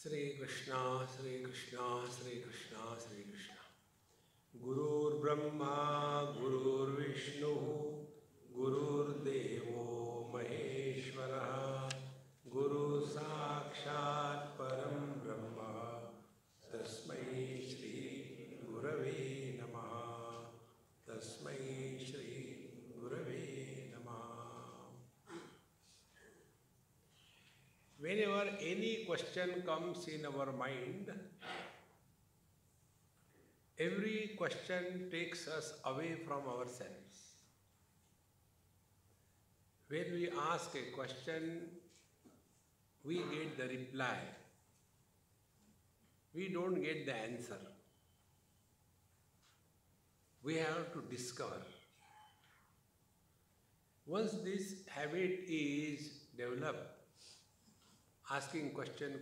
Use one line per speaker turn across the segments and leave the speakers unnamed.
Sri Krishna, Sri Krishna, Sri Krishna, Sri Krishna. Gurur Brahma, Gurur Vishnu, Gurur Devo Maheshwara, Guru Sakshat Param Brahma, Tasmai Shri Gurave Namaha, Tasmai Shri Gurave Namaha. Whenever any question comes in our mind, every question takes us away from ourselves. When we ask a question, we get the reply. We don't get the answer. We have to discover. Once this habit is developed, asking question,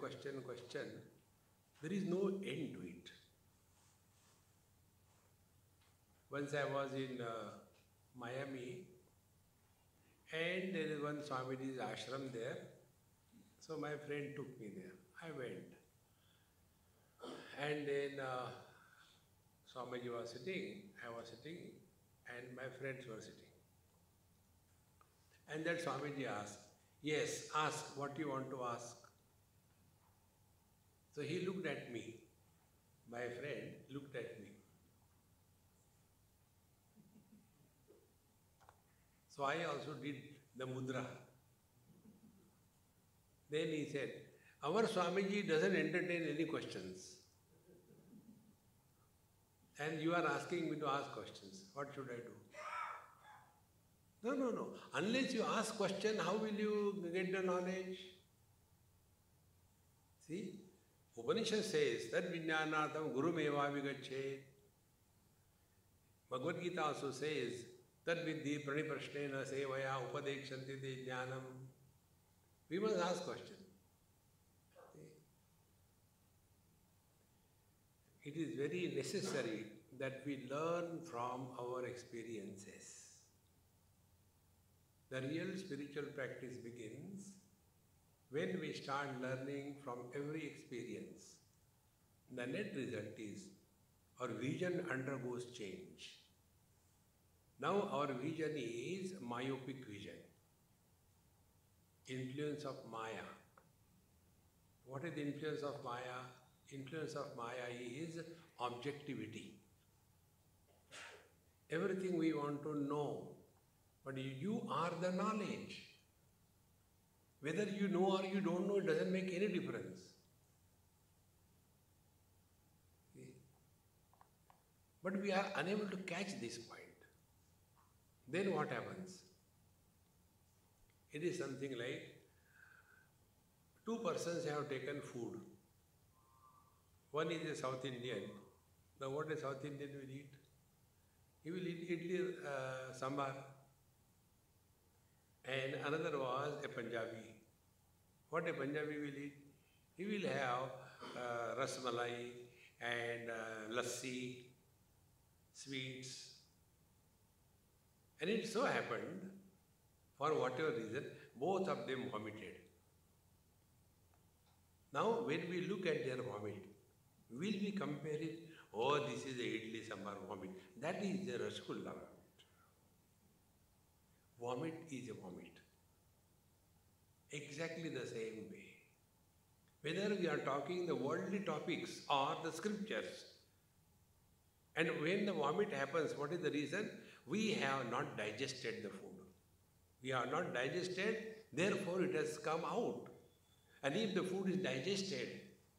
there is no end to it. Once I was in Miami, and there is one Swamiji's ashram there, so my friend took me there. I went. And then Swamiji was sitting, I was sitting, and my friends were sitting. And that Swamiji asked, "Yes, ask what you want to ask." So he looked at me. My friend looked at me. So I also did the mudra. Then he said, "Our Swamiji doesn't entertain any questions. And you are asking me to ask questions. What should I do?" No. Unless you ask question, how will you get the knowledge? See, Upanishad says that Vijnanatam Guru Meva Vigachet. Bhagavad Gita also says that Vidhi Praniprashnena Sevaya Upadekshanti Te Jnanam. We must ask question. It is very necessary that we learn from our experiences. The real spiritual practice begins when we start learning from every experience. The net result is our vision undergoes change. Now our vision is myopic vision. Influence of Maya. What is the influence of Maya? Influence of Maya is objectivity. Everything we want to know, but you are the knowledge. Whether you know or you don't know, it doesn't make any difference. But we are unable to catch this point. Then what happens? It is something like two persons have taken food. One is a South Indian. Now what a South Indian will eat? He will eat idli sambar. And another was a Punjabi. What a Punjabi will eat? He will have rasmalai and lassi, sweets. And it so happened, for whatever reason, both of them vomited. Now when we look at their vomit, will we compare it? Oh, this is a idli sambar vomit. That is the rasgulla vomit. Vomit is a vomit. Exactly the same way. Whether we are talking the worldly topics or the scriptures, and when the vomit happens, what is the reason? We have not digested the food. We are not digested, therefore it has come out. And if the food is digested,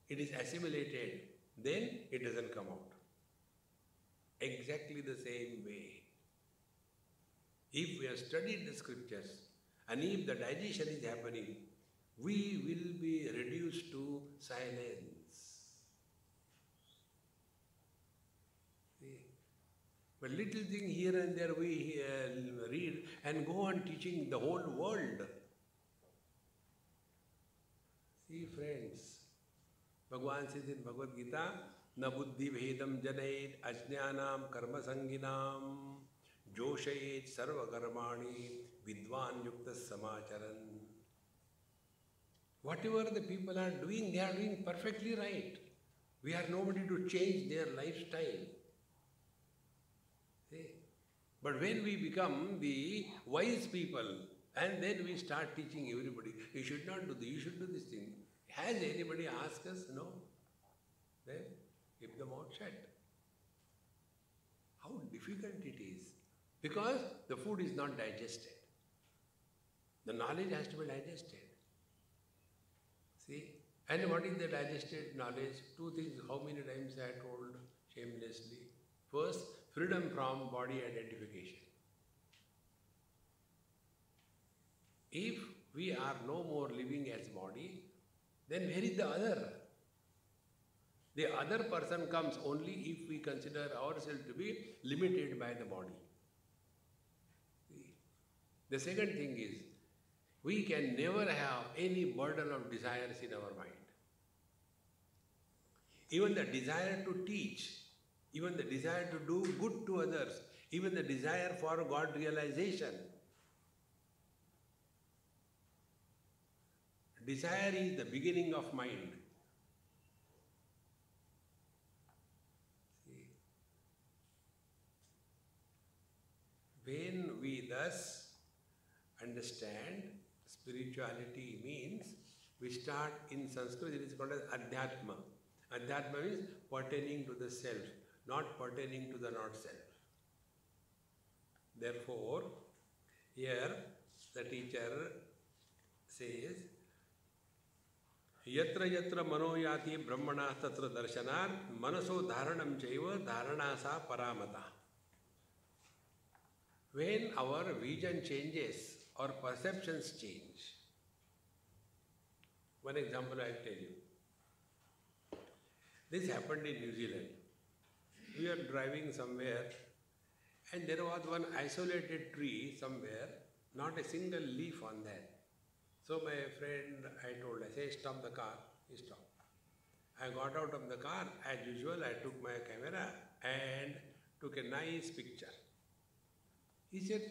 it is assimilated, then it doesn't come out. Exactly the same way. If we have studied the scriptures, and if the digestion is happening, we will be reduced to silence. See? But little thing here and there we read and go on teaching the whole world. See friends, Bhagavan says in Bhagavad Gita, Na buddhi bhedam janayet ajnanam karma sanginam joshayet sarva karmani vidvan yukta samacharan. Whatever the people are doing, they are doing perfectly right. We are nobody to change their lifestyle. See? But when we become the wise people, and then we start teaching everybody, you should not do this, you should do this thing. Has anybody asked us? No. Then keep the mouth shut. How difficult it is. Because the food is not digested. The knowledge has to be digested. See? And what is the digested knowledge? Two things, how many times I told shamelessly. First, freedom from body identification. If we are no more living as body, then where is the other? The other person comes only if we consider ourselves to be limited by the body. See? The second thing is, we can never have any burden of desires in our mind. Even the desire to teach, even the desire to do good to others, even the desire for God realization. Desire is the beginning of mind. See? When we thus understand spirituality means, we start in Sanskrit, it is called as Adhyatma. Adhyatma means pertaining to the self, not pertaining to the not self. Therefore, here the teacher says, Yatra yatra mano yati brahmana tatra darshanat manaso dharanam chaiva dharanasa paramata. When our vision changes, our perceptions change. One example I will tell you. This happened in New Zealand. We are driving somewhere and there was one isolated tree somewhere, not a single leaf on that. So my friend, I said, stop the car. He stopped. I got out of the car, as usual, I took my camera and took a nice picture. He said,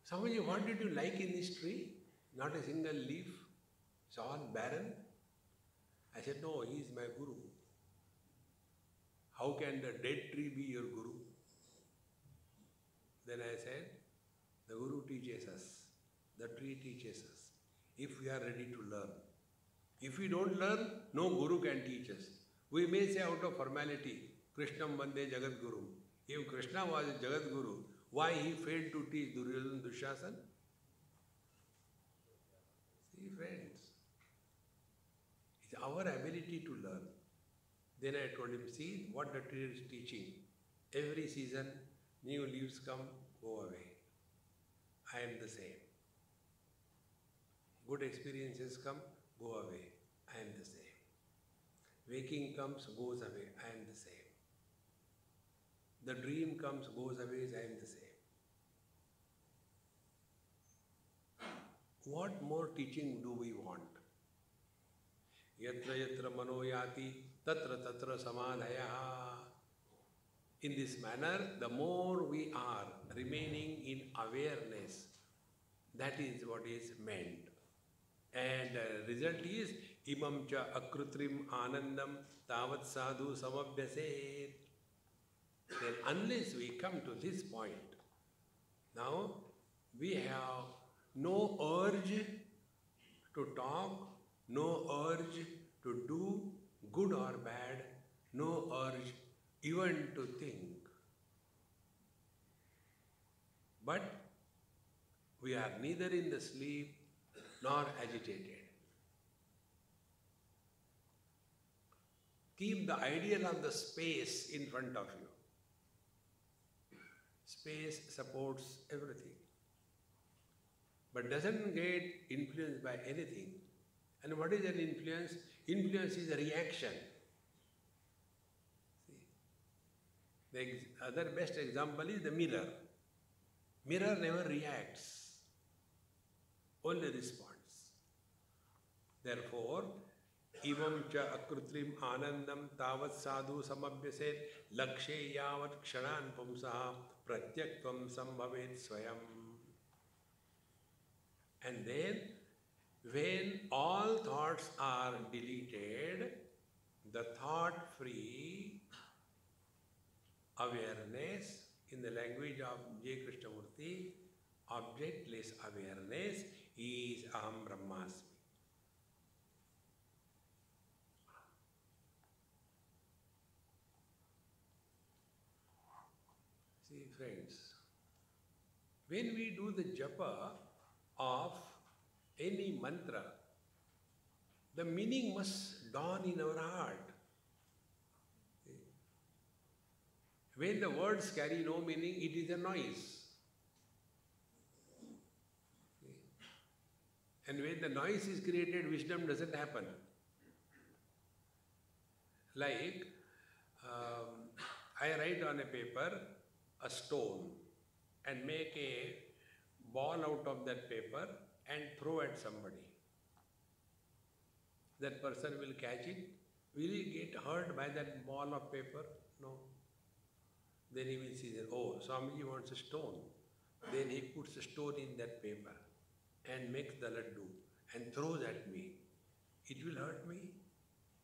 Swami, what did you like in this tree? Not a single leaf. It's all barren. I said, no, he is my guru. How can the dead tree be your guru? Then I said, the guru teaches us. The tree teaches us. If we are ready to learn. If we don't learn, no guru can teach us. We may say out of formality, Krishnam Vande Jagat Guru. If Krishna was a Jagat Guru, why he failed to teach Duryodhana Dushasana? See, friends, it's our ability to learn. Then I told him, see what the tree is teaching. Every season, new leaves come, go away. I am the same. Good experiences come, go away. I am the same. Waking comes, goes away. I am the same. The dream comes, goes away. I am the same. What more teaching do we want? Yatra yatra mano yati tatra tatra samadhaya. In this manner, the more we are remaining in awareness, that is what is meant. And the result is imam cha akrutrim anandam tavat sadhu samabhyaset. Then unless we come to this point, now we have no urge to talk, no urge to do good or bad, no urge even to think. But we are neither in the sleep nor agitated. Keep the ideal of the space in front of you. Space supports everything, but doesn't get influenced by anything. And what is an influence? Influence is a reaction. See, the other best example is the mirror. Mirror never reacts, only responds. Therefore, imam cha akrutrim anandam tavat sadhu samabhyaset lakshe yavat kshanan pumsaha pratyaktvam sambhavet swayam. And then When all thoughts are deleted, the thought-free awareness, in the language of J. Krishnamurti, objectless awareness is Aham Brahmasmi. See, friends, when we do the japa of any mantra, the meaning must dawn in our heart. When the words carry no meaning, it is a noise. And when the noise is created, wisdom doesn't happen. Like, I write on a paper a stone and make a ball out of that paper and throw at somebody. That person will catch it. Will he get hurt by that ball of paper? No. Then he will see that, oh, Swamiji wants a stone. Then he puts a stone in that paper and makes the laddu and throws at me. It will hurt me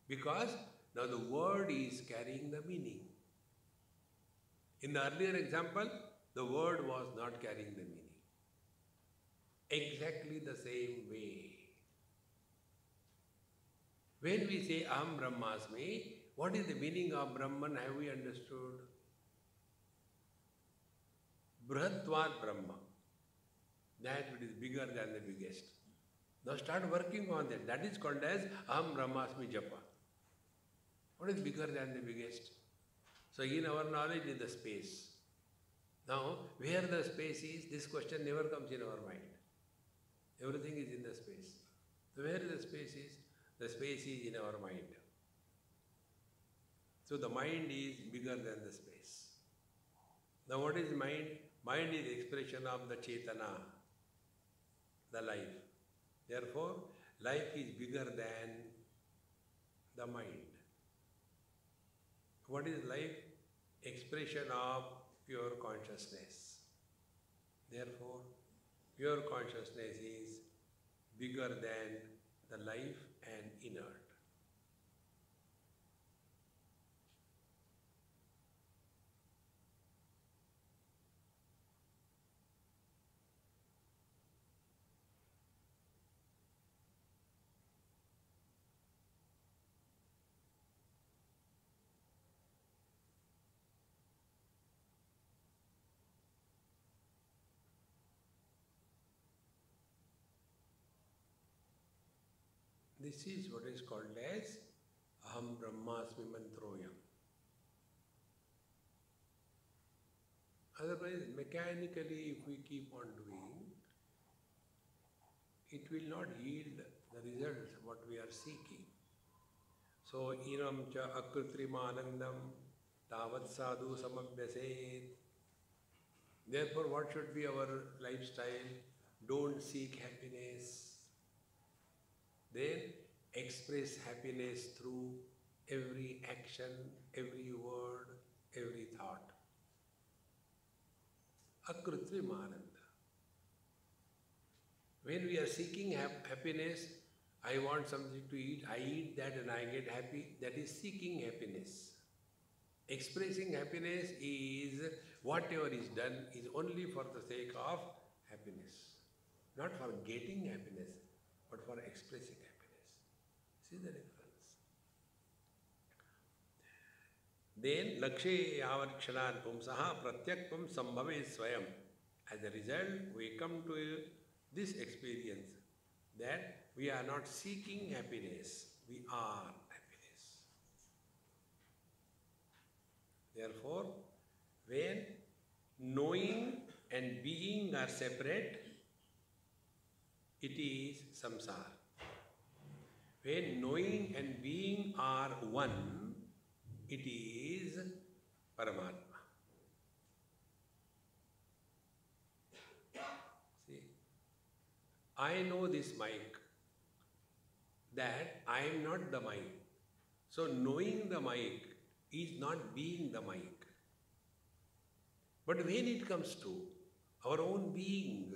because now the word is carrying the meaning. In the earlier example, the word was not carrying the meaning. Exactly the same way. When we say Aham Brahmasmi, what is the meaning of Brahman? Have we understood? Brihatvat Brahma. That which is bigger than the biggest. Now start working on that. That is called as Aham Brahmasmi Japa. What is bigger than the biggest? So in our knowledge is the space. Now, where the space is, this question never comes in our mind. Everything is in the space. So where the space is? The space is in our mind. So the mind is bigger than the space. Now what is mind? Mind is the expression of the Chetana, the life. Therefore, life is bigger than the mind. What is life? Expression of pure consciousness. Therefore, pure consciousness is bigger than the life and inert. This is what is called as Aham Brahmasmi Mantroyam. Otherwise, mechanically, if we keep on doing, it will not yield the results what we are seeking. So, inam cha akritrimanandam tavat sadhu samabhyaset. Therefore, what should be our lifestyle? Don't seek happiness. Then express happiness through every action, every word, every thought. Akritrimananda. When we are seeking happiness, I want something to eat, I eat that and I get happy. That is seeking happiness. Expressing happiness is whatever is done is only for the sake of happiness. Not for getting happiness, but for expressing happiness. See the difference. Then, lakshe yavarkshanan pumsaha pratyakvam sambhave swayam. As a result, we come to this experience that we are not seeking happiness, we are happiness. Therefore, when knowing and being are separate, it is samsara. When knowing and being are one, it is Paramatma. See, I know this mic, that I am not the mic. So knowing the mic is not being the mic. But when it comes to our own being,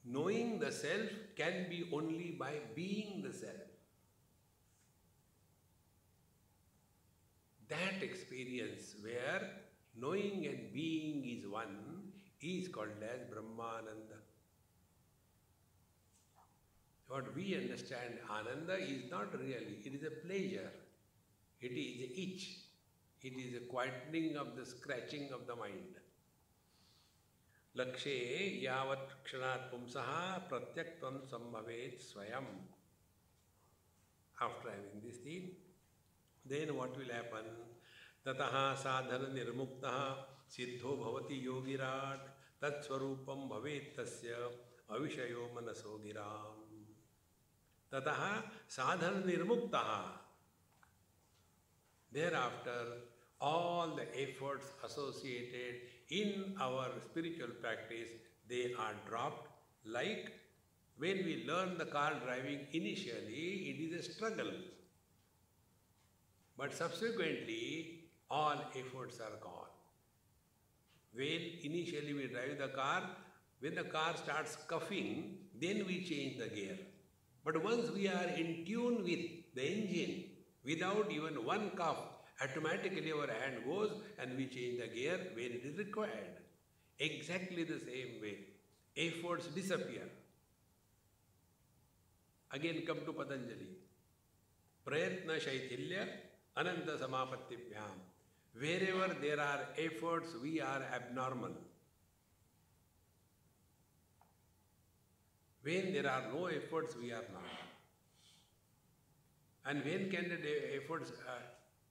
Knowing the self can be only by being the self. That experience where knowing and being is one is called as Brahmananda. What we understand Ananda is not really, it is a pleasure, it is a itch, it is a quietening of the scratching of the mind. Lakshe yavat kshanat pumsaha pratyaktvam sambhavet swayam. After having this thing, then what will happen? Tataha sadhana nirmuktaha siddho bhavati yogirat tat swarupam bhavet tasya avishayo manaso giram. Tataha sadhana nirmuktaha. Thereafter, all the efforts associated in our spiritual practice, they are dropped. Like when we learn the car driving, initially it is a struggle. But subsequently, all efforts are gone. When initially we drive the car, when the car starts coughing, then we change the gear. But once we are in tune with the engine, without even one cough, automatically our hand goes and we change the gear when it is required. Exactly the same way, efforts disappear. Again come to Patanjali. Prayatna Shaitilya Ananta Samapatibhyam. Wherever there are efforts, we are abnormal. When there are no efforts, we are not. And when can the efforts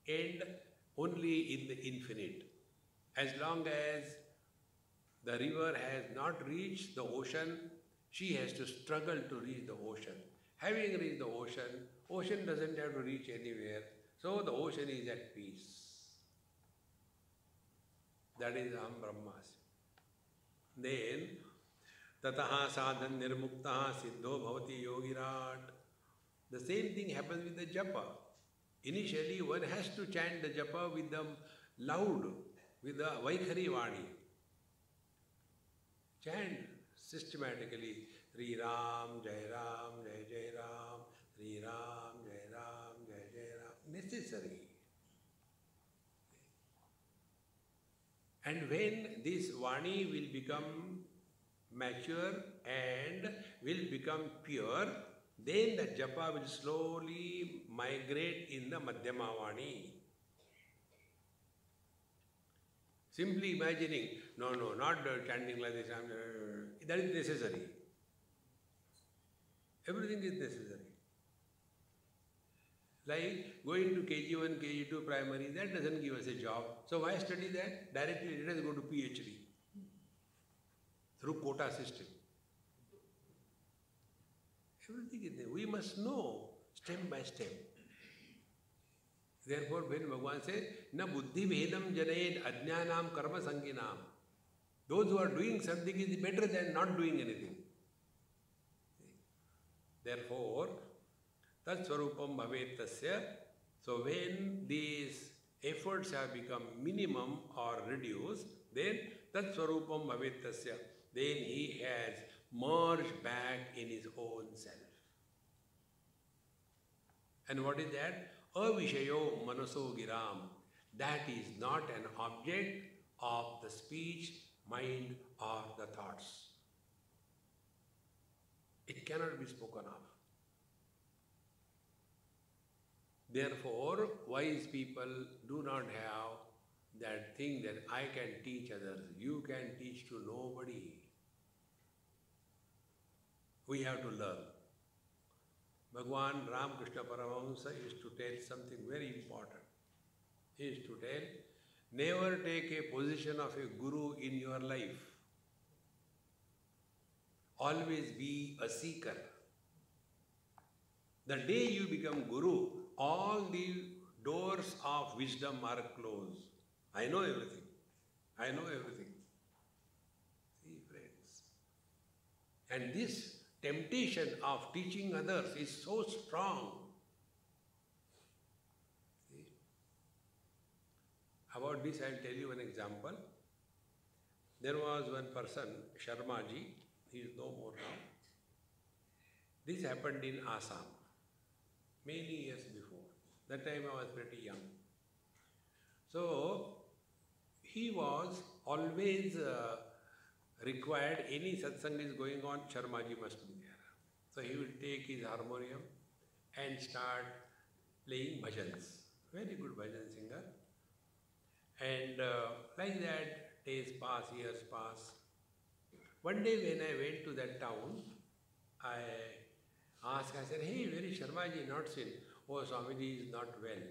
end? Only in the infinite. As long as the river has not reached the ocean, she has to struggle to reach the ocean. Having reached the ocean doesn't have to reach anywhere. So the ocean is at peace. That is Aham Brahmasmi. Then, Tataha sadhan nirmuktaha siddho bhavati yogirat. The same thing happens with the japa. Initially, one has to chant the japa with the loud, with the Vaikhari Vani. Chant systematically. Sri Ram, Jai Ram, Jai Jai Ram, Sri Ram, Jai Ram, Jai Jai Ram. Necessary. And when this Vani will become mature and will become pure, then the japa will slowly migrate in the Madhyama Vani. Simply imagining, no, not chanting like this, that is necessary. Everything is necessary. Like going to KG1, KG2 primary, that doesn't give us a job. So why study that? Directly let us go to PhD through quota system. Everything is there. We must know step by step. Therefore, when Bhagavan says, Na buddhi bhedam janayed ajnanam karma sanginam. Those who are doing something is better than not doing anything. Therefore, tat swarupam bhavet tasya. So when these efforts have become minimum or reduced, then tat swarupam bhavet tasya. Then he has merged back in his own self. And what is that? Avishayo manaso giram. That is not an object of the speech, mind or the thoughts. It cannot be spoken of. Therefore, wise people do not have that thing that I can teach others. You can teach to nobody. We have to learn. Bhagwan Ramakrishna Paramahamsa used to tell something very important. He used to tell, never take a position of a guru in your life. Always be a seeker. The day you become guru, all the doors of wisdom are closed. I know everything. I know everything. See, friends. And this temptation of teaching others is so strong. See? About this, I will tell you an example. There was one person, Sharma ji. He is no more now. This happened in Assam many years before. That time I was pretty young. So he was always required, any satsang is going on, Sharmaji must be there. So he will take his harmonium and start playing bhajans. Very good bhajan singer. And like that, days pass, years pass. One day when I went to that town, I asked, I said, hey, where is Sharmaji? Not seen. Oh, Swamiji is not well.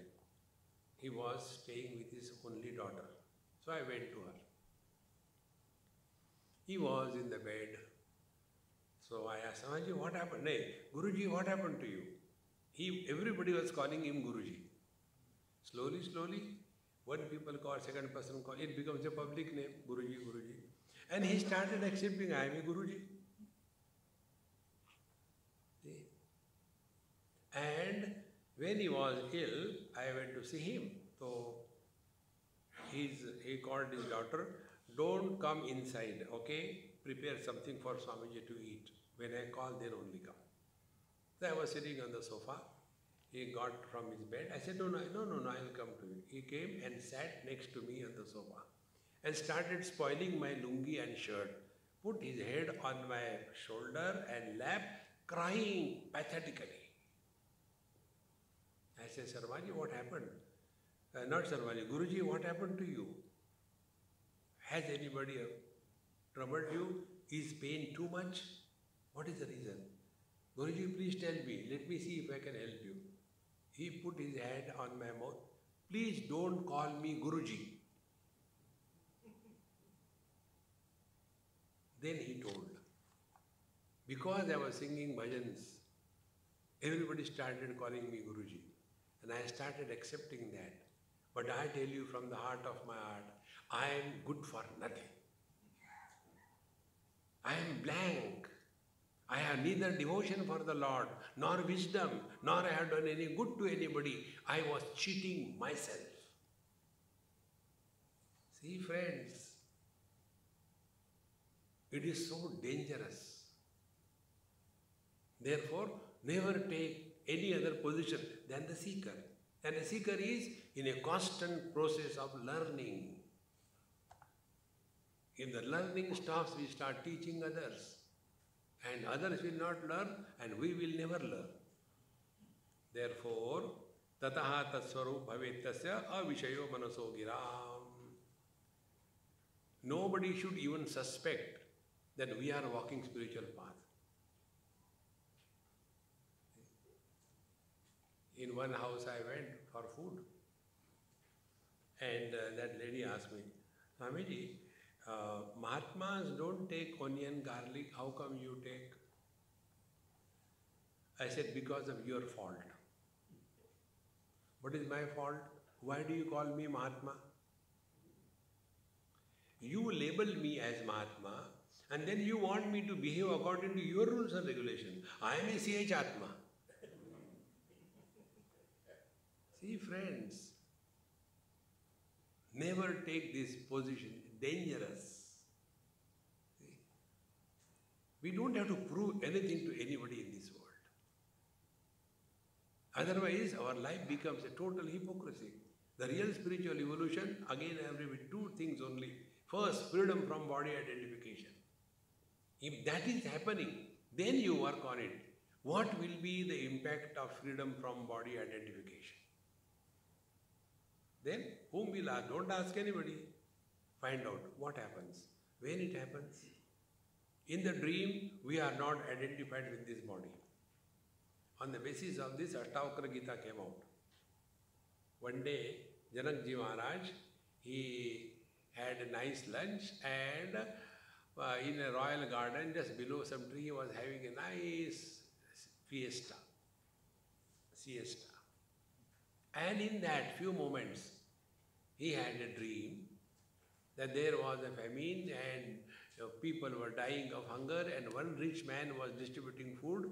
He was staying with his only daughter. So I went to her. He was in the bed. So I asked, Swamiji, what happened? Hey, Guruji, what happened to you? Everybody was calling him Guruji. Slowly, one people call, second person call, it becomes a public name, Guruji, Guruji. And he started accepting, I am a Guruji. See? And when he was ill, I went to see him. So he called his daughter, don't come inside, okay? Prepare something for Swamiji to eat. When I call, then only come. So I was sitting on the sofa. He got from his bed. I said, no, I'll come to you. He came and sat next to me on the sofa and started spoiling my lungi and shirt. Put his head on my shoulder and lap, crying pathetically. I said, Sharmaji, what happened? Not Sharmaji, Guruji, what happened to you? Has anybody troubled you? Is pain too much? What is the reason? Guruji, please tell me. Let me see if I can help you. He put his hand on my mouth. Please don't call me Guruji. Then he told, because I was singing bhajans, everybody started calling me Guruji. And I started accepting that. But I tell you from the heart of my heart, I am good for nothing. I am blank. I have neither devotion for the Lord, nor wisdom, nor I have done any good to anybody. I was cheating myself. See, friends, it is so dangerous. Therefore, never take any other position than the seeker. And the seeker is in a constant process of learning. If the learning stops, we start teaching others. And others will not learn, and we will never learn. Therefore, tataha tatsvarup bhavetasya avishayo manaso giram. Nobody should even suspect that we are walking spiritual path. In one house I went for food, and that lady asked me, Swamiji, Mahatmas don't take onion, garlic, how come you take? I said, because of your fault. What is my fault? Why do you call me Mahatma? You label me as Mahatma, and then you want me to behave according to your rules and regulations. I am a CH Atma. See, friends, never take this position. Dangerous. See? We don't have to prove anything to anybody in this world. Otherwise, our life becomes a total hypocrisy. The real spiritual evolution, again I have repeated two things only. First, freedom from body identification. If that is happening, then you work on it. What will be the impact of freedom from body identification? Then, whom will ask? Don't ask anybody. Find out what happens. When it happens? In the dream, we are not identified with this body. On the basis of this, Ashtavakra Gita came out. One day, Janakji Maharaj, he had a nice lunch, and in a royal garden, just below some tree, he was having a nice siesta. And in that few moments, he had a dream that there was a famine and people were dying of hunger, and one rich man was distributing food,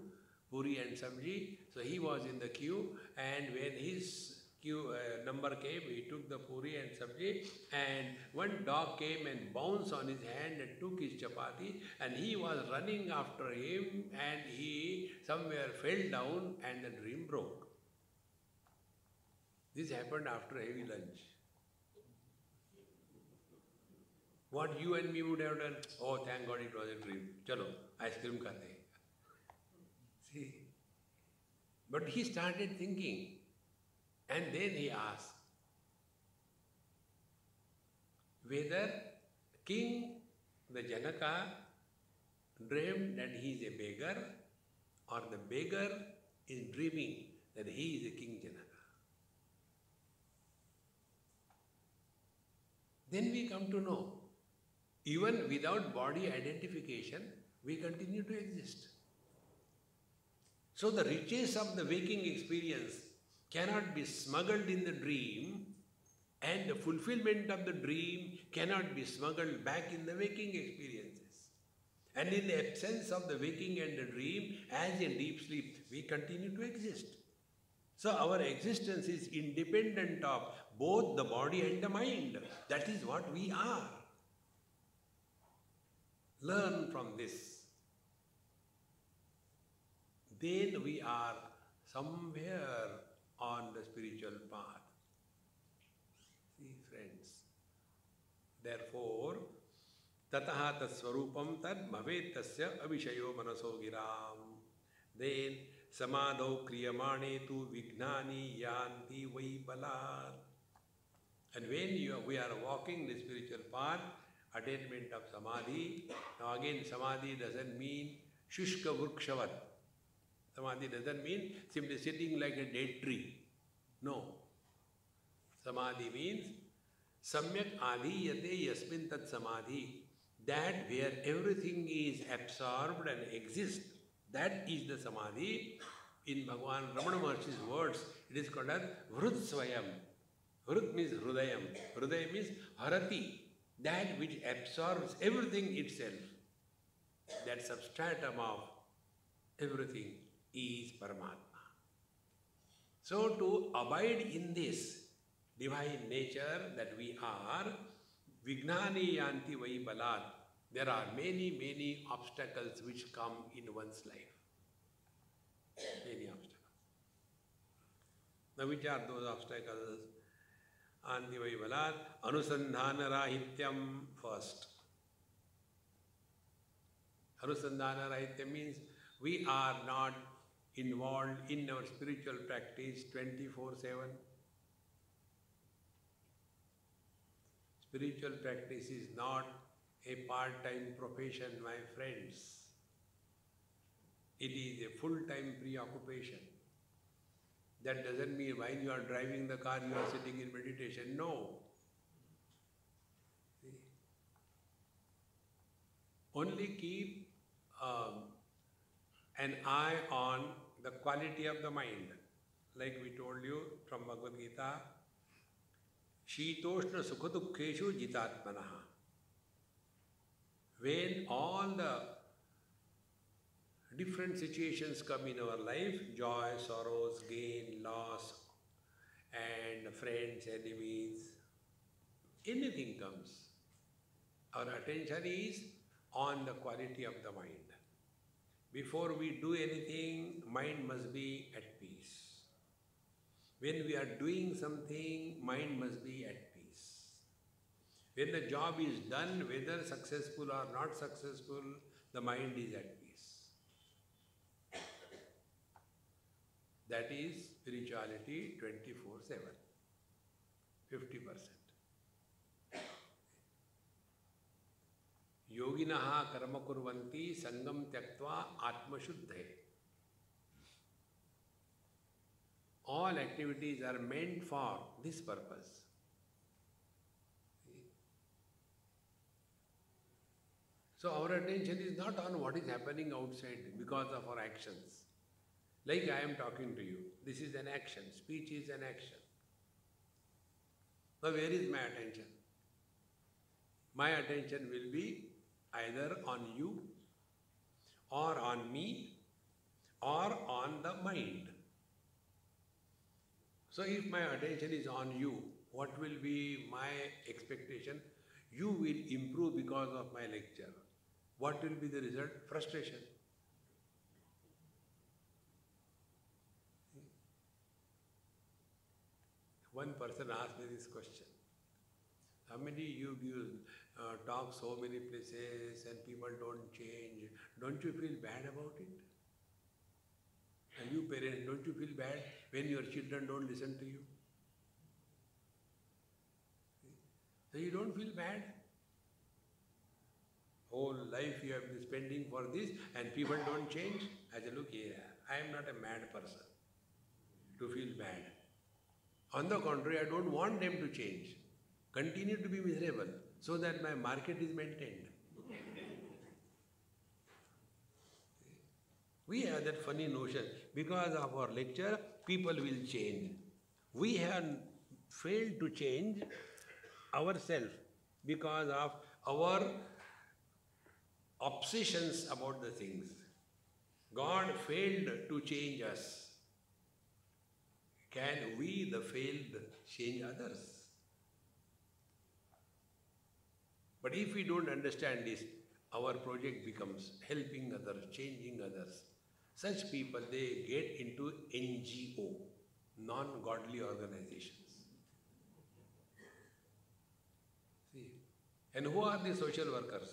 puri and sabji. So he was in the queue, and when his number came, he took the puri and sabji, and one dog came and bounced on his hand and took his chapati, and he was running after him, and he somewhere fell down and the dream broke. This happened after a heavy lunch. What you and me would have done? Oh, thank God it was a dream. Chalo, ice cream khate. See? But he started thinking. And then he asked whether King, the Janaka, dreamed that he is a beggar, or the beggar is dreaming that he is a King Janaka. Then we come to know, even without body identification, we continue to exist. So the riches of the waking experience cannot be smuggled in the dream, and the fulfillment of the dream cannot be smuggled back in the waking experiences. And in the absence of the waking and the dream, as in deep sleep, we continue to exist. So our existence is independent of both the body and the mind. That is what we are. Learn from this. Then we are somewhere on the spiritual path. See, friends. Therefore, tataha tatsvarupam tad bhavet tasya abhishayo manaso giram. Then samadho kriyamane tu vignani yanti vaibalat. And when we are walking the spiritual path, attainment of samadhi. Now again, samadhi doesn't mean shushka vrukshavat. Samadhi doesn't mean simply sitting like a dead tree. No. Samadhi means samyak adhiyate yasmin tat samadhi. That where everything is absorbed and exists, that is the samadhi. In Bhagavan Ramana Maharshi's words, it is called as vrut swayam. Vrut means hrudayam. Hrudayam means harati. That which absorbs everything itself. That substratum of everything is Paramatma. So to abide in this divine nature that we are, Vignani yanti vaibalat. There are many, many obstacles which come in one's life. Many obstacles. Now which are those obstacles? Anti vaibalat, anusandhana rahityam first. Anusandhana rahityam means we are not involved in our spiritual practice 24/7. Spiritual practice is not a part-time profession, my friends. It is a full-time preoccupation. That doesn't mean while you are driving the car, you are sitting in meditation. No. See? Only keep an eye on the quality of the mind. Like we told you from Bhagavad Gita, Shitoshna Sukhadukkeshu Jitatmanaha. When all the different situations come in our life, joy, sorrows, gain, loss, and friends, enemies, anything comes, our attention is on the quality of the mind. Before we do anything, mind must be at peace. When we are doing something, mind must be at peace. When the job is done, whether successful or not successful, the mind is at peace. That is spirituality 24/7, 50%. Yoginaha karma kurvanti sangam tyaktva atmashuddhe. All activities are meant for this purpose. So our attention is not on what is happening outside because of our actions. Like I am talking to you, this is an action, speech is an action. Now where is my attention? My attention will be either on you, or on me, or on the mind. So if my attention is on you, what will be my expectation? You will improve because of my lecture. What will be the result? Frustration. One person asked me this question. Somebody, you talk so many places and people don't change. Don't you feel bad about it? And you parents, don't you feel bad when your children don't listen to you? So you don't feel bad? Whole life you have been spending for this and people don't change? I say, look here, I am not a mad person to feel bad. On the contrary, I don't want them to change. Continue to be miserable so that my market is maintained. We have that funny notion, because of our lecture, people will change. We have failed to change ourselves because of our obsessions about the things. God failed to change us. Can we, the failed, change others? But if we don't understand this, our project becomes helping others, changing others. Such people, they get into NGO, non-godly organizations. See? And who are the social workers?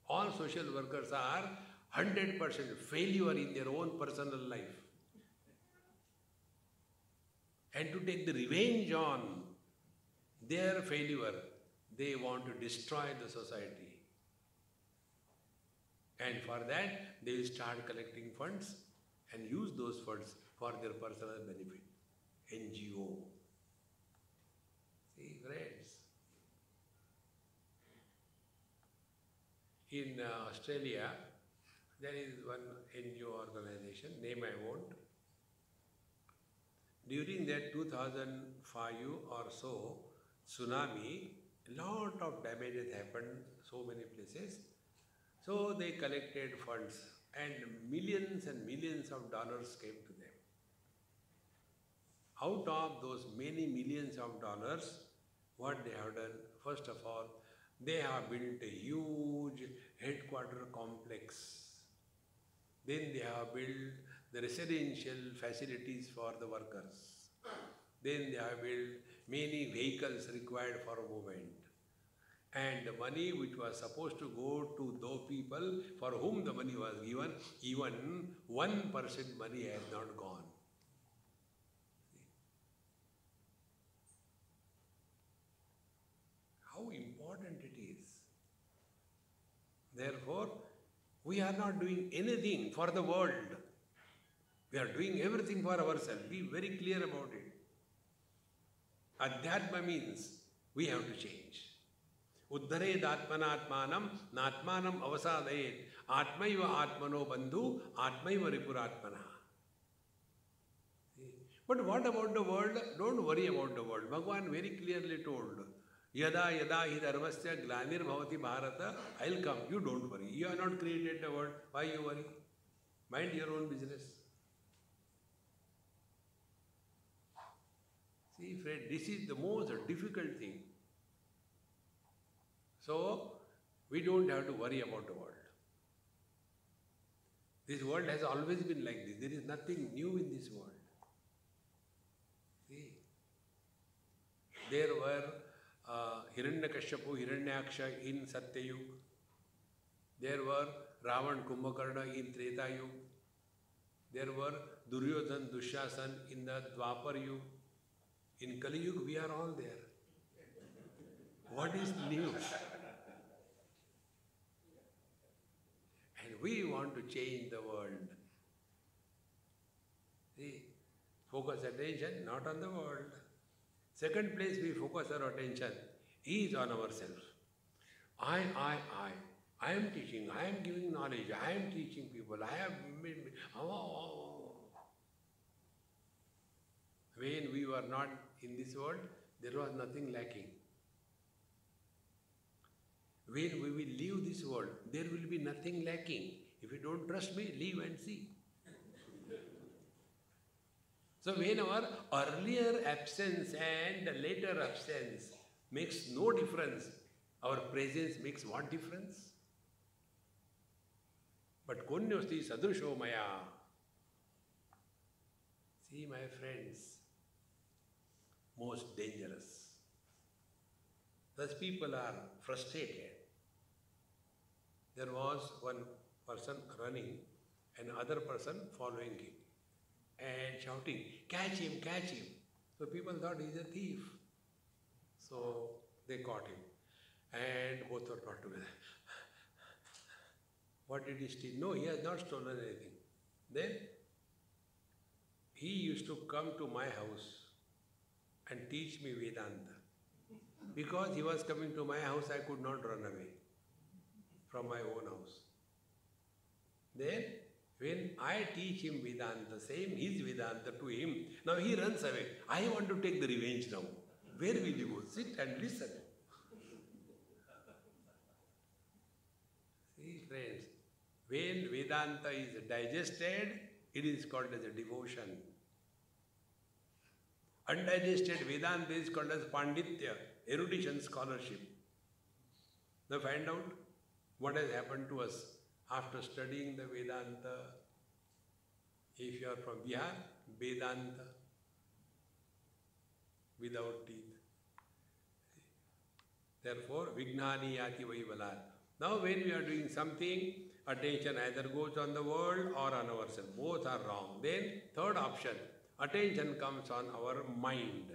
All social workers are 100% failure in their own personal life. And to take the revenge on their failure, they want to destroy the society. And for that, they will start collecting funds and use those funds for their personal benefit. NGO. See, friends. In Australia, there is one NGO organization, name I won't. During that 2005 or so tsunami, lot of damage has happened so many places. So they collected funds and millions of dollars came to them. Out of those many millions of dollars, what they have done? First of all, they have built a huge headquarter complex. Then they have built the residential facilities for the workers. Then they have built many vehicles required for movement. And the money which was supposed to go to those people for whom the money was given, even 1% money has not gone. How important it is. Therefore, we are not doing anything for the world. We are doing everything for ourselves. Be very clear about it. Adhyatma means we have to change. Uddhared atmanatmanam natmanam avasadayet atmaiva atmano bandhu atmaiva ripuratmana. But what about the world? Don't worry about the world. Bhagavan very clearly told, Yada yada hi dharmasya glanir bhavati bharata, I'll come. You don't worry. You have not created the world. Why you worry? Mind your own business. See, friend, this is the most difficult thing. So, we don't have to worry about the world. This world has always been like this. There is nothing new in this world. See, there were Hiranyakashipu, Hiranyaksha in Satyayug. There were Ravan, Kumbhakarna in Treta Yug. There were Duryodhan, Dushasan in the Dwapar Yug. In Kali Yug, we are all there. What is new? And we want to change the world. See, focus attention not on the world. Second place we focus our attention is on ourselves. I am teaching, I am giving knowledge, I am teaching people, I have... When we were not in this world, there was nothing lacking. When we will leave this world, there will be nothing lacking. If you don't trust me, leave and see. So when our earlier absence and later absence makes no difference, our presence makes what difference? But Kunyosti Sadrusho Maya. See, my friends, most dangerous. Thus people are frustrated. There was one person running and other person following him and shouting, catch him, catch him. So people thought he's a thief. So they caught him and both were brought together. What did he steal? No, he has not stolen anything. Then he used to come to my house and teach me Vedanta. Because he was coming to my house, I could not run away from my own house. Then, when I teach him Vedanta, same his Vedanta to him, now he runs away. I want to take the revenge now. Where will you go? Sit and listen. See, friends, when Vedanta is digested, it is called as a devotion. Undigested Vedanta is called as Panditya, erudition, scholarship. Now find out what has happened to us after studying the Vedanta. If you are from Bihar, Vedanta, without teeth. Therefore, Vignani Yati Vaivalar. Now when we are doing something, attention either goes on the world or on ourselves. Both are wrong. Then, third option, attention comes on our mind.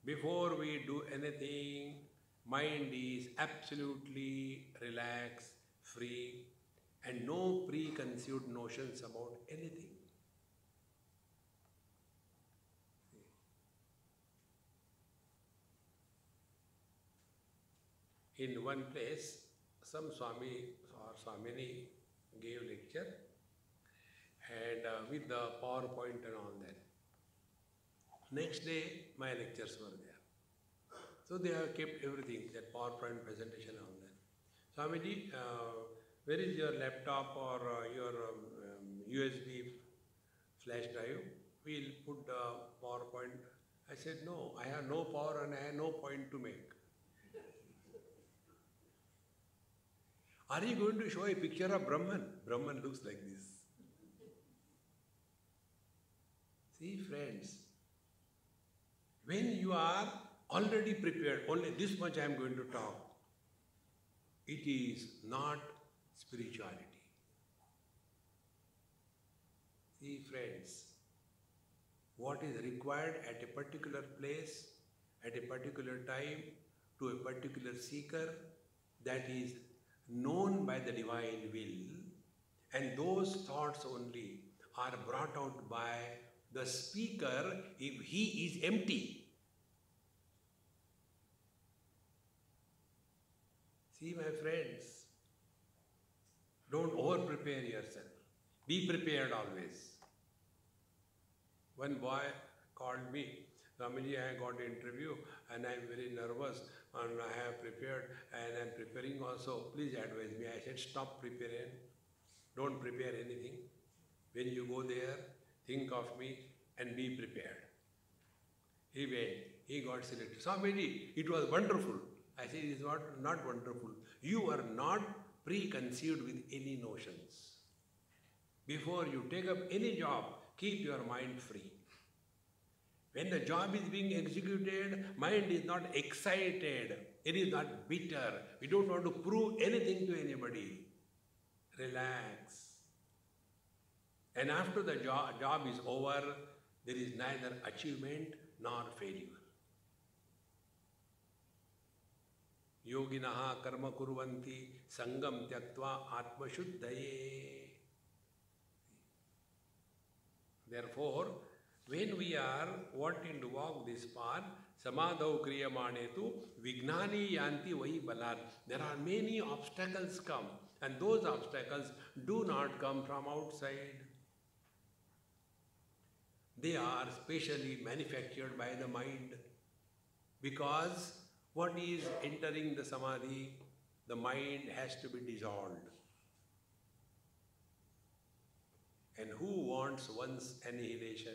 Before we do anything, mind is absolutely relaxed, free, and no preconceived notions about anything. In one place, some Swami or Swamini gave lecture and with the PowerPoint and all that. Next day, my lectures were there. So they have kept everything, that PowerPoint presentation and all that. Swamiji, where is your laptop or your USB flash drive? We'll put PowerPoint. I said, no, I have no power and I have no point to make. Are you going to show a picture of Brahman? Brahman looks like this. See, friends, when you are already prepared, only this much I am going to talk, it is not spirituality. See, friends, what is required at a particular place, at a particular time, to a particular seeker, that is known by the divine will, and those thoughts only are brought out by the speaker if he is empty. See, my friends, don't over-prepare yourself. Be prepared always. One boy called me, Swamiji, I got an interview and I am very nervous and I have prepared and I am preparing also. Please advise me. I said, stop preparing. Don't prepare anything. When you go there, think of me and be prepared. He went. He got selected. Swamiji, it was wonderful. I said, it is not wonderful. You are not preconceived with any notions. Before you take up any job, keep your mind free. When the job is being executed, mind is not excited. It is not bitter. We don't want to prove anything to anybody. Relax. And after the job is over, there is neither achievement nor failure. Yoginaha karma kurvanti sangam tyaktva atma shuddhaye. Therefore, when we are wanting to walk this path, samadhau kriyamanetu vignani yanti vai balar. There are many obstacles come, and those obstacles do not come from outside. They are specially manufactured by the mind, because what is entering the samadhi, the mind has to be dissolved. And who wants one's annihilation?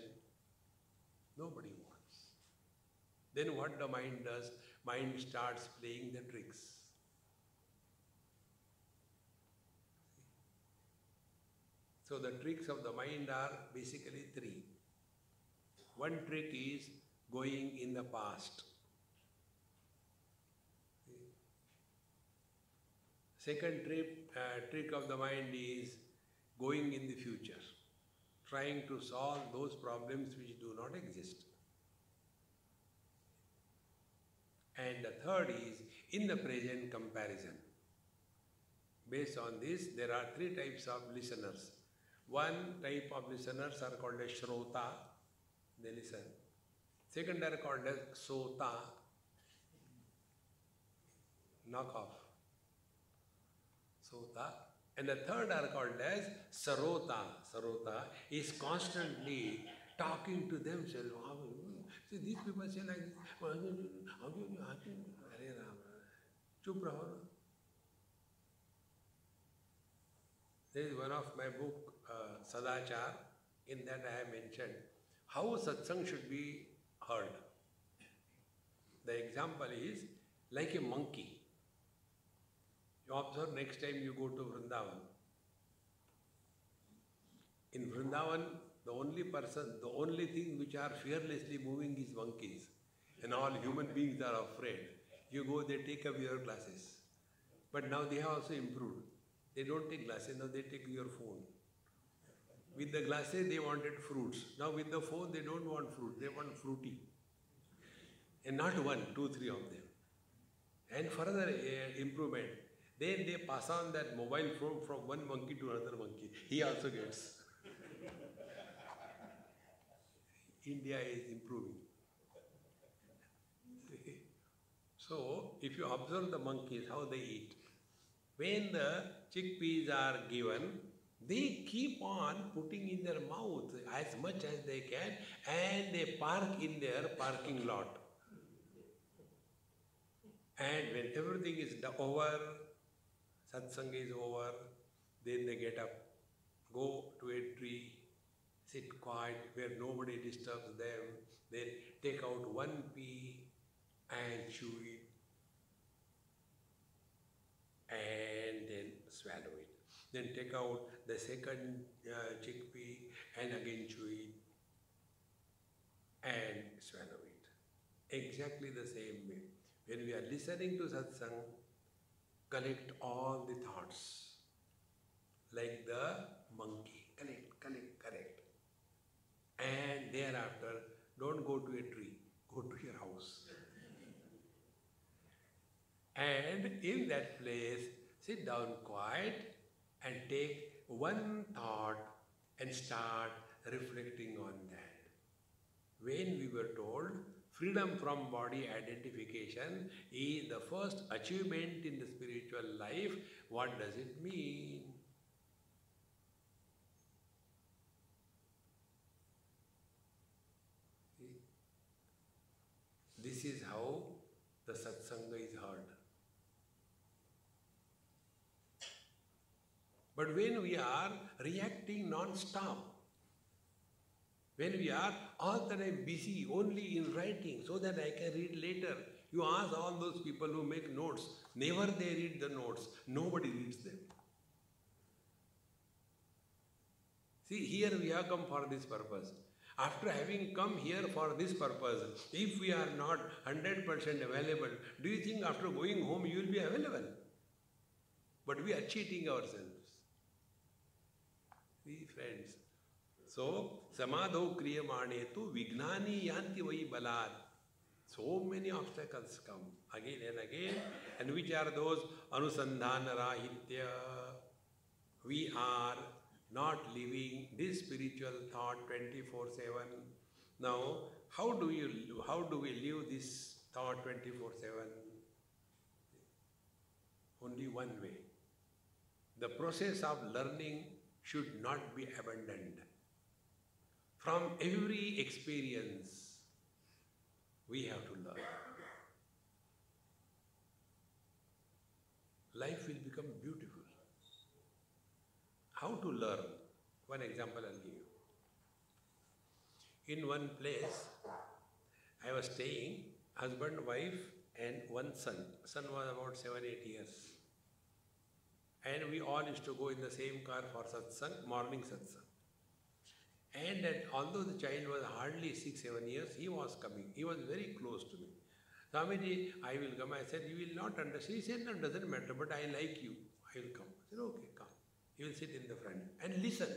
Nobody wants. Then what the mind does? Mind starts playing the tricks. So the tricks of the mind are basically three. One trick is going in the past. Second trick of the mind is going in the future, trying to solve those problems which do not exist. And the third is in the present comparison. Based on this, there are three types of listeners. One type of listeners are called as Shrota, they listen. Second are called as Sota, knock off. Sota. And the third are called as Sarota. Sarota is constantly talking to themselves. See, these people say like this. Chup raho. There is one of my book, Sadachar. In that I have mentioned how satsang should be heard. The example is like a monkey. You observe next time you go to Vrindavan. In Vrindavan, the only thing which are fearlessly moving is monkeys. And all human beings are afraid. You go, they take up your glasses. But now they have also improved. They don't take glasses, now they take your phone. With the glasses, they wanted fruits. Now with the phone, they don't want fruit, they want fruity. And not one, two, three of them. And further improvement, then they pass on that mobile phone from one monkey to another monkey. He also gets. India is improving. So, if you observe the monkeys, how they eat. When the chickpeas are given, they keep on putting in their mouth as much as they can and they park in their parking lot. And when everything is over, satsang is over, then they get up, go to a tree, sit quiet where nobody disturbs them, then take out one pea and chew it and then swallow it. Then take out the second chickpea and again chew it and swallow it. Exactly the same way. When we are listening to satsang, collect all the thoughts like the monkey. Collect. And thereafter, don't go to a tree, go to your house. And in that place, sit down quiet and take one thought and start reflecting on that. When we were told freedom from body identification is the first achievement in the spiritual life, what does it mean? This is how the satsanga is heard. But when we are reacting non-stop, when we are all the time busy only in writing so that I can read later, you ask all those people who make notes, never they read the notes, nobody reads them. See, here we have come for this purpose. After having come here for this purpose, if we are not 100% available, do you think after going home you will be available? But we are cheating ourselves. See, friends. So, samadho kriyamane tu vignani yanti vai balad. So many obstacles come again and again. And which are those? Anusandhana rahitya. We are not living this spiritual thought 24/7. Now, how do we live this thought 24/7? Only one way. The process of learning should not be abandoned. From every experience, we have to learn. Life will become beautiful. How to learn? One example I'll give you. in one place, I was staying, husband, wife, and one son. Son was about 7-8 years. And we all used to go in the same car for satsang, morning satsang. And although the child was hardly 6-7 years, he was coming. He was very close to me. Swamiji, I will come. I said, you will not understand. He said, no, it doesn't matter, but I like you. I will come. I said, okay, come. He will sit in the front and listen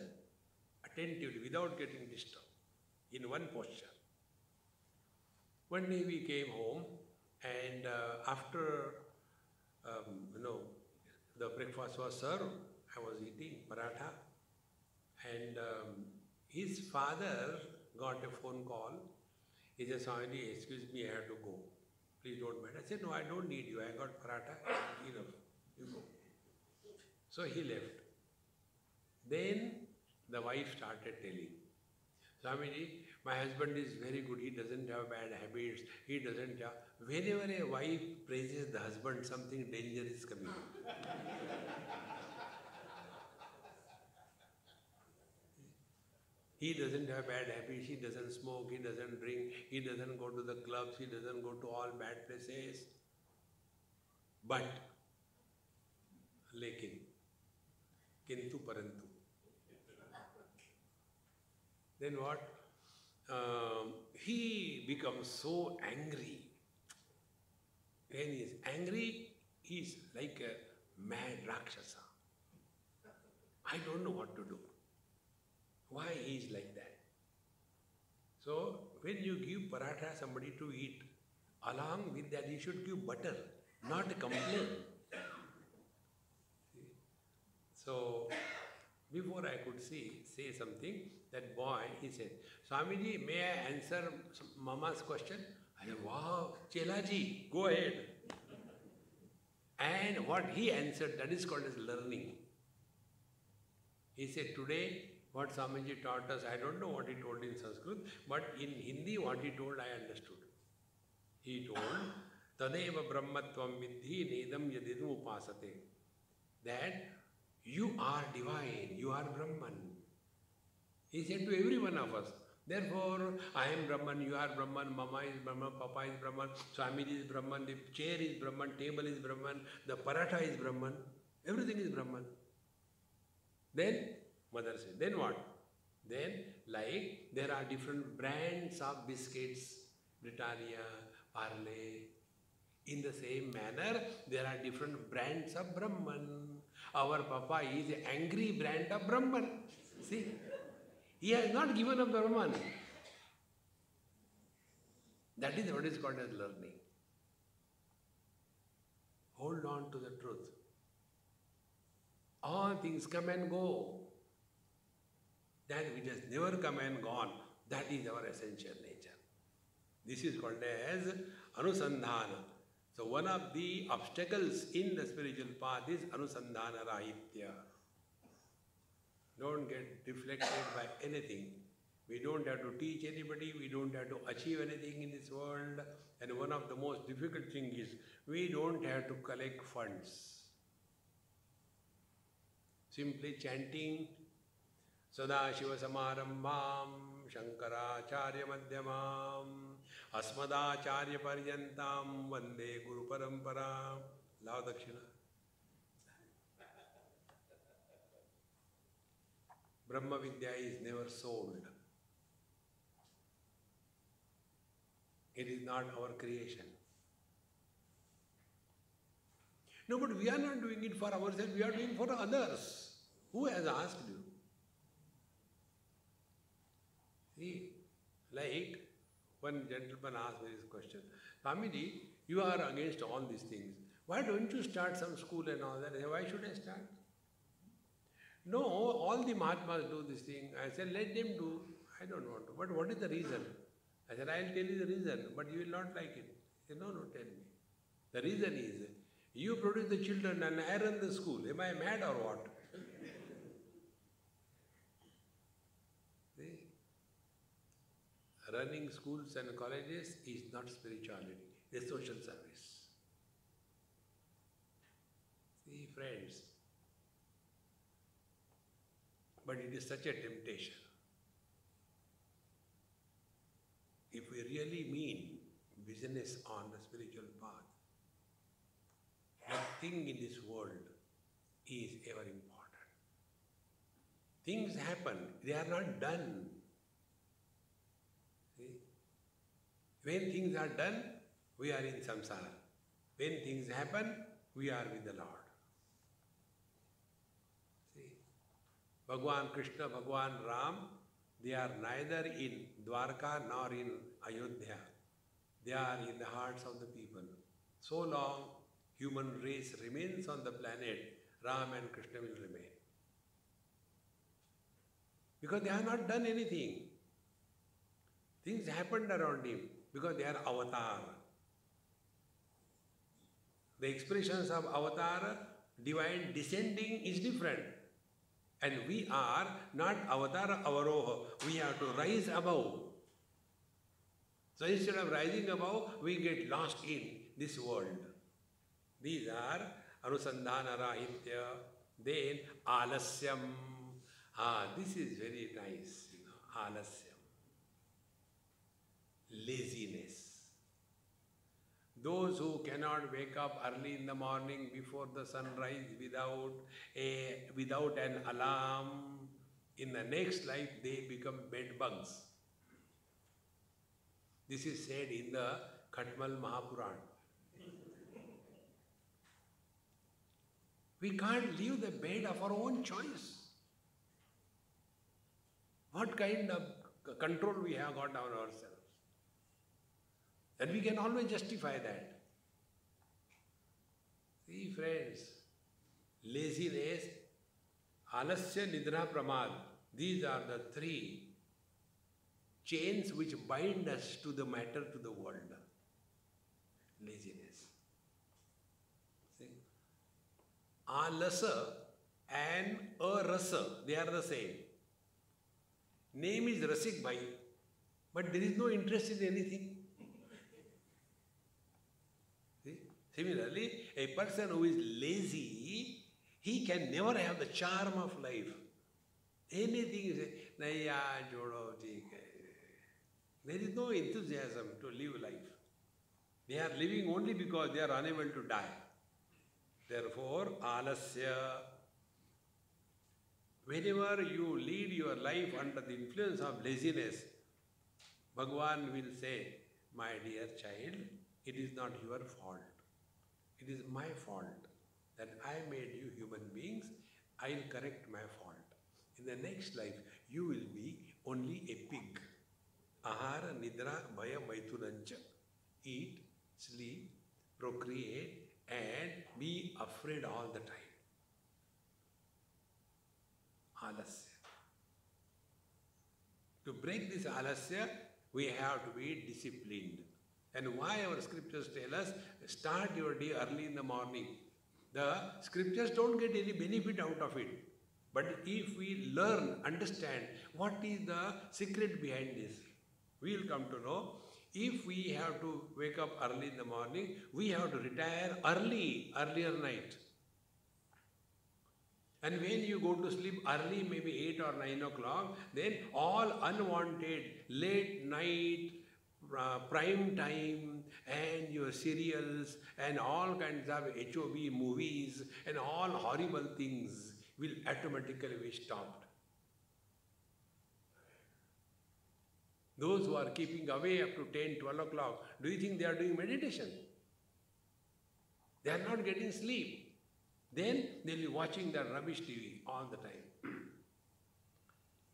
attentively without getting disturbed in one posture. One day we came home and after, the breakfast was served, I was eating paratha and his father got a phone call. He said, Swamiji, excuse me, I have to go. Please don't mind. I said, no, I don't need you. I got paratha. Enough. You go. So he left. Then the wife started telling, Swamiji, my husband is very good. He doesn't have bad habits. He doesn't have... Whenever a wife praises the husband, something dangerous is coming. He doesn't have bad habits, he doesn't smoke, he doesn't drink, he doesn't go to the clubs, he doesn't go to all bad places. But, lekin, kintu parantu. Then what? He becomes so angry. When he is angry, he is like a mad Rakshasa. I don't know what to do. Why he is like that? So, when you give paratha somebody to eat, along with that you should give butter, not complain. So, before I could say something, that boy, he said, Swamiji, may I answer Mama's question? I said, wow, Chelaji, go ahead. And what he answered, that is called as learning. He said, today, what Swamiji taught us, I don't know what he told in Sanskrit, but in Hindi what he told I understood. He told, Tadeva Brahmatvam Vidhi Nedam Yadidam Upasate. That you are divine, you are Brahman. He said to every one of us, therefore, I am Brahman, you are Brahman, Mama is Brahman, Papa is Brahman, Swamiji is Brahman, the chair is Brahman, table is Brahman, the paratha is Brahman, everything is Brahman. Then, Mother said, then what? Then, like, there are different brands of biscuits, Britannia, Parle. In the same manner, there are different brands of Brahman. Our Papa is an angry brand of Brahman. See? He has not given up Brahman. That is what is called as learning. Hold on to the truth. All things come and go. That which has never come and gone, that is our essential nature. This is called as Anusandhana. So one of the obstacles in the spiritual path is Anusandhana Rahitya. Don't get deflected by anything. We don't have to teach anybody, we don't have to achieve anything in this world. And one of the most difficult things is, we don't have to collect funds. Simply chanting, Sadashiva Samarambham, Shankaracharya Madhyamam, Asmadacharya Paryantam, Vande Guru Parampara. Lao Dakshina. Brahma Vidya is never sold. It is not our creation. No, but we are not doing it for ourselves, we are doing it for others. Who has asked you? See, like one gentleman asked me this question, Swamiji, you are against all these things. Why don't you start some school and all that? I said, why should I start? No, all the Mahatmas do this thing. I said, let them do. I don't want to. But what is the reason? I said, I'll tell you the reason, but you will not like it. He said, no, tell me. The reason is, you produce the children and I run the school. Am I mad or what? See? Running schools and colleges is not spirituality. It's social service. See, friends. But it is such a temptation. if we really mean business on the spiritual path, nothing in this world is ever important. Things happen, they are not done. See? When things are done, we are in samsara. When things happen, we are with the Lord. See? Bhagwan Krishna, Bhagwan Ram, they are neither in Dwarka nor in Ayodhya. They are in the hearts of the people. So long human race remains on the planet, Ram and Krishna will remain. Because they have not done anything. Things happened around him because they are avatar. The expressions of avatar, divine descending is different. And we are not avatar avaroha. We have to rise above. So instead of rising above, we get lost in this world. These are anusandhana rahitya, then alasyam. This is very nice, alasyam. Laziness. Those who cannot wake up early in the morning before the sunrise without an alarm, in the next life they become bed bugs. This is said in the Khatmal Mahapuran. We can't leave the bed of our own choice. What kind of control we have got on ourselves? And we can always justify that. See friends, laziness, alasya, nidra, pramad, these are the three chains which bind us to the matter, to the world. Laziness. See? Alasa and arasa, they are the same. Name is Rasik Bhai, but there is no interest in anything. See? Similarly, a person who is lazy, he can never have the charm of life. Anything you say, Naya jodo theek hai. There is no enthusiasm to live life. They are living only because they are unable to die. Therefore, alasya. Whenever you lead your life under the influence of laziness, Bhagavan will say, my dear child, it is not your fault. It is my fault that I made you human beings. I will correct my fault. In the next life, you will be only a pig. Ahara, nidra, bhaya, maithunancha. Eat, sleep, procreate, and be afraid all the time. Alasya. To break this alasya, we have to be disciplined. And why our scriptures tell us, start your day early in the morning. The scriptures don't get any benefit out of it. But if we learn, understand what is the secret behind this, we will come to know. If we have to wake up early in the morning, we have to retire earlier night. And when you go to sleep early, maybe 8 or 9 o'clock, then all unwanted late night, prime time, and your serials, and all kinds of HOV movies, and all horrible things will automatically be stopped. Those who are keeping away up to 10, 12 o'clock, do you think they are doing meditation? They are not getting sleep. Then they will be watching the rubbish TV all the time.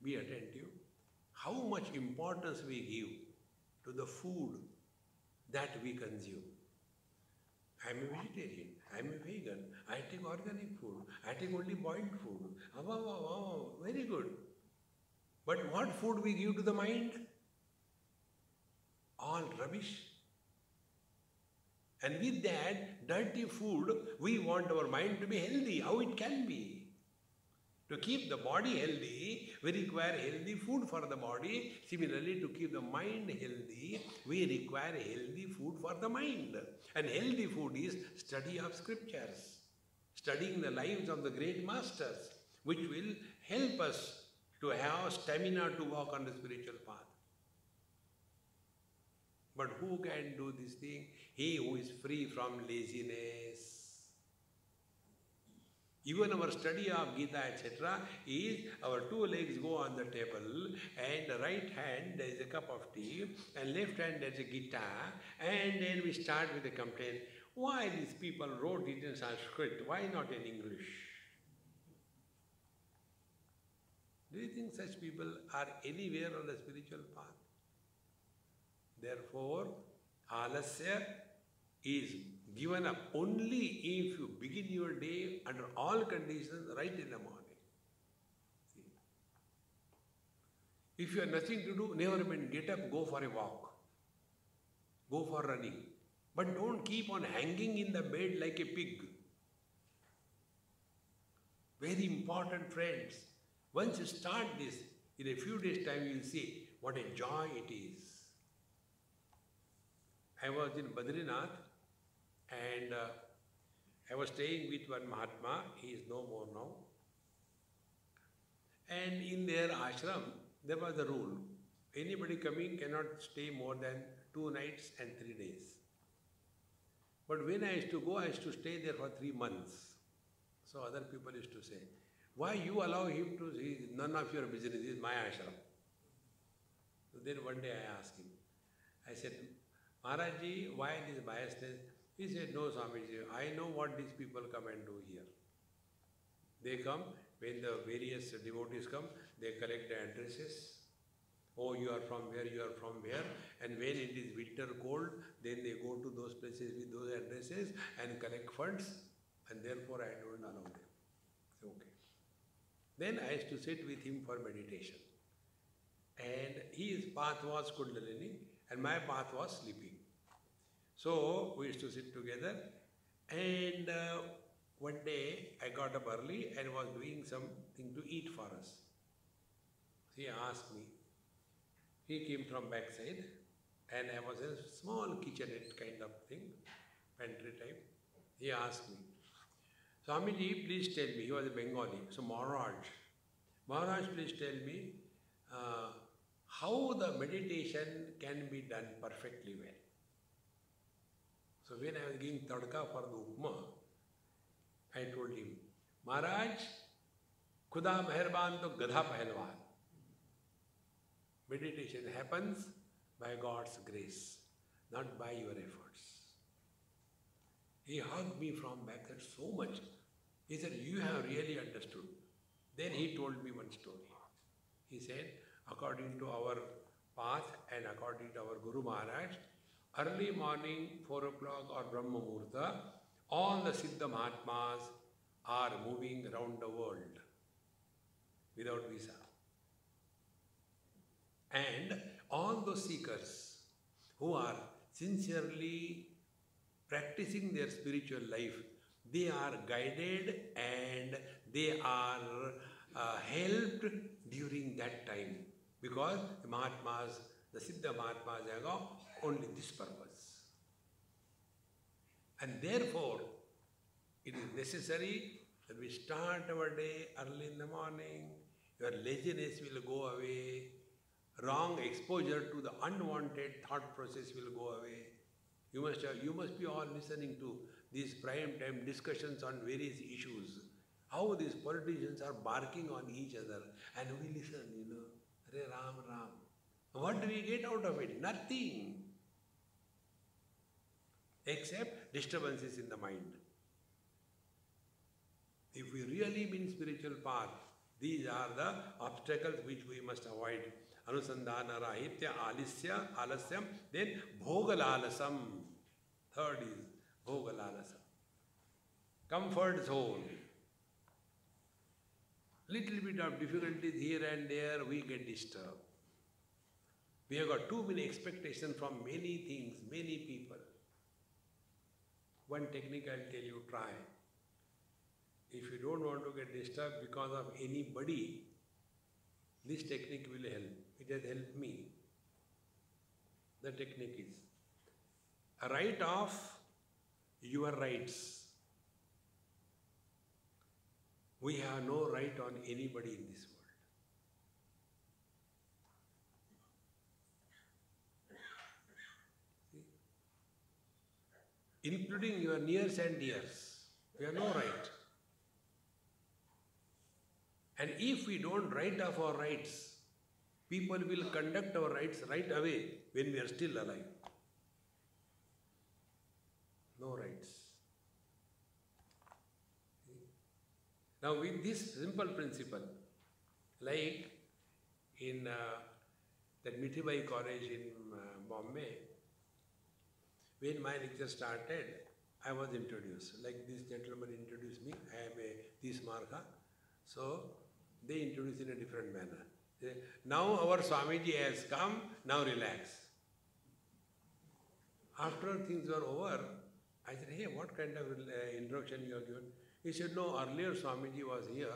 Be attentive. How much importance we give to the food that we consume. I am a vegetarian, I am a vegan, I take organic food, I take only boiled food. Very good. But what food we give to the mind? All rubbish. And with that dirty food, we want our mind to be healthy. How it can be? To keep the body healthy, we require healthy food for the body. Similarly, to keep the mind healthy, we require healthy food for the mind. And healthy food is study of scriptures, studying the lives of the great masters, which will help us to have stamina to walk on the spiritual path. But who can do this thing? He who is free from laziness. Even our study of Gita, etc., is our two legs go on the table, and the right hand there is a cup of tea, and left hand there is a guitar, and then we start with a complaint. Why these people wrote it in Sanskrit? Why not in English? Do you think such people are anywhere on the spiritual path? Therefore, alasya is given up only if you begin your day under all conditions right in the morning. See? If you have nothing to do, never mind, get up, go for a walk. Go for running. But don't keep on hanging in the bed like a pig. Very important, friends. Once you start this, in a few days' time you will see what a joy it is. I was in Badrinath, and I was staying with one Mahatma. He is no more now. And in their ashram, there was a rule. Anybody coming cannot stay more than 2 nights and 3 days. But when I used to go, I used to stay there for 3 months. So other people used to say, why you allow him to, none of your business, this is my ashram. So then one day I asked him, I said, Maharajji, why this biasness? He said, no, Swamiji, I know what these people come and do here. They come, when the various devotees come, they collect the addresses. Oh, you are from where, you are from where. And when it is winter cold, then they go to those places with those addresses and collect funds. And therefore I don't allow them. So, okay. Then I used to sit with him for meditation. And his path was Kundalini and my path was sleeping. So we used to sit together, and one day I got up early and was doing something to eat for us. He asked me. He came from backside, and I was in a small kitchenette kind of thing, pantry type. He asked me, Swamiji, please tell me, he was a Bengali, so Maharaj, please tell me how the meditation can be done perfectly well. So when I was giving tadka for the upma, I told him, Maharaj, Khuda meherban to gadha pahalwan. Meditation happens by God's grace, not by your efforts. He hugged me from back there so much. He said, you have really understood. Then he told me one story. He said, according to our path and according to our Guru Maharaj, early morning, 4 o'clock or Brahma Muhurta, all the Siddha Mahatmas are moving around the world without visa. And all those seekers who are sincerely practicing their spiritual life, they are guided and they are helped during that time, because the Mahatmas, the Siddha Mahatmas have only this purpose. And therefore, it is necessary that we start our day early in the morning. Your laziness will go away. Wrong exposure to the unwanted thought process will go away. You must be all listening to these prime time discussions on various issues. How these politicians are barking on each other, and we listen, Hare Ram, Ram. What do we get out of it? Nothing. Except disturbances in the mind. If we really mean spiritual path, these are the obstacles which we must avoid. Anusandhana rahitya alasyam, then bhogalalasam. Third is bhogalalasam. Comfort zone. Little bit of difficulties here and there, we get disturbed. We have got too many expectations from many things, many people. One technique I'll tell you, try. If you don't want to get disturbed because of anybody, this technique will help. It has helped me. The technique is, write off your rights. We have no right on anybody in this world. including your nears and dears. We have no right. And if we don't write off our rights, people will conduct our rights right away when we are still alive. No rights. Now with this simple principle, like in that Mithibai College in Bombay, when my lecture started, I was introduced. Like this gentleman introduced me, I am a Tismarka. So they introduced in a different manner. Now our Swamiji has come, now relax. After things were over, I said, hey, what kind of introduction you have given? He said, no, earlier Swamiji was here.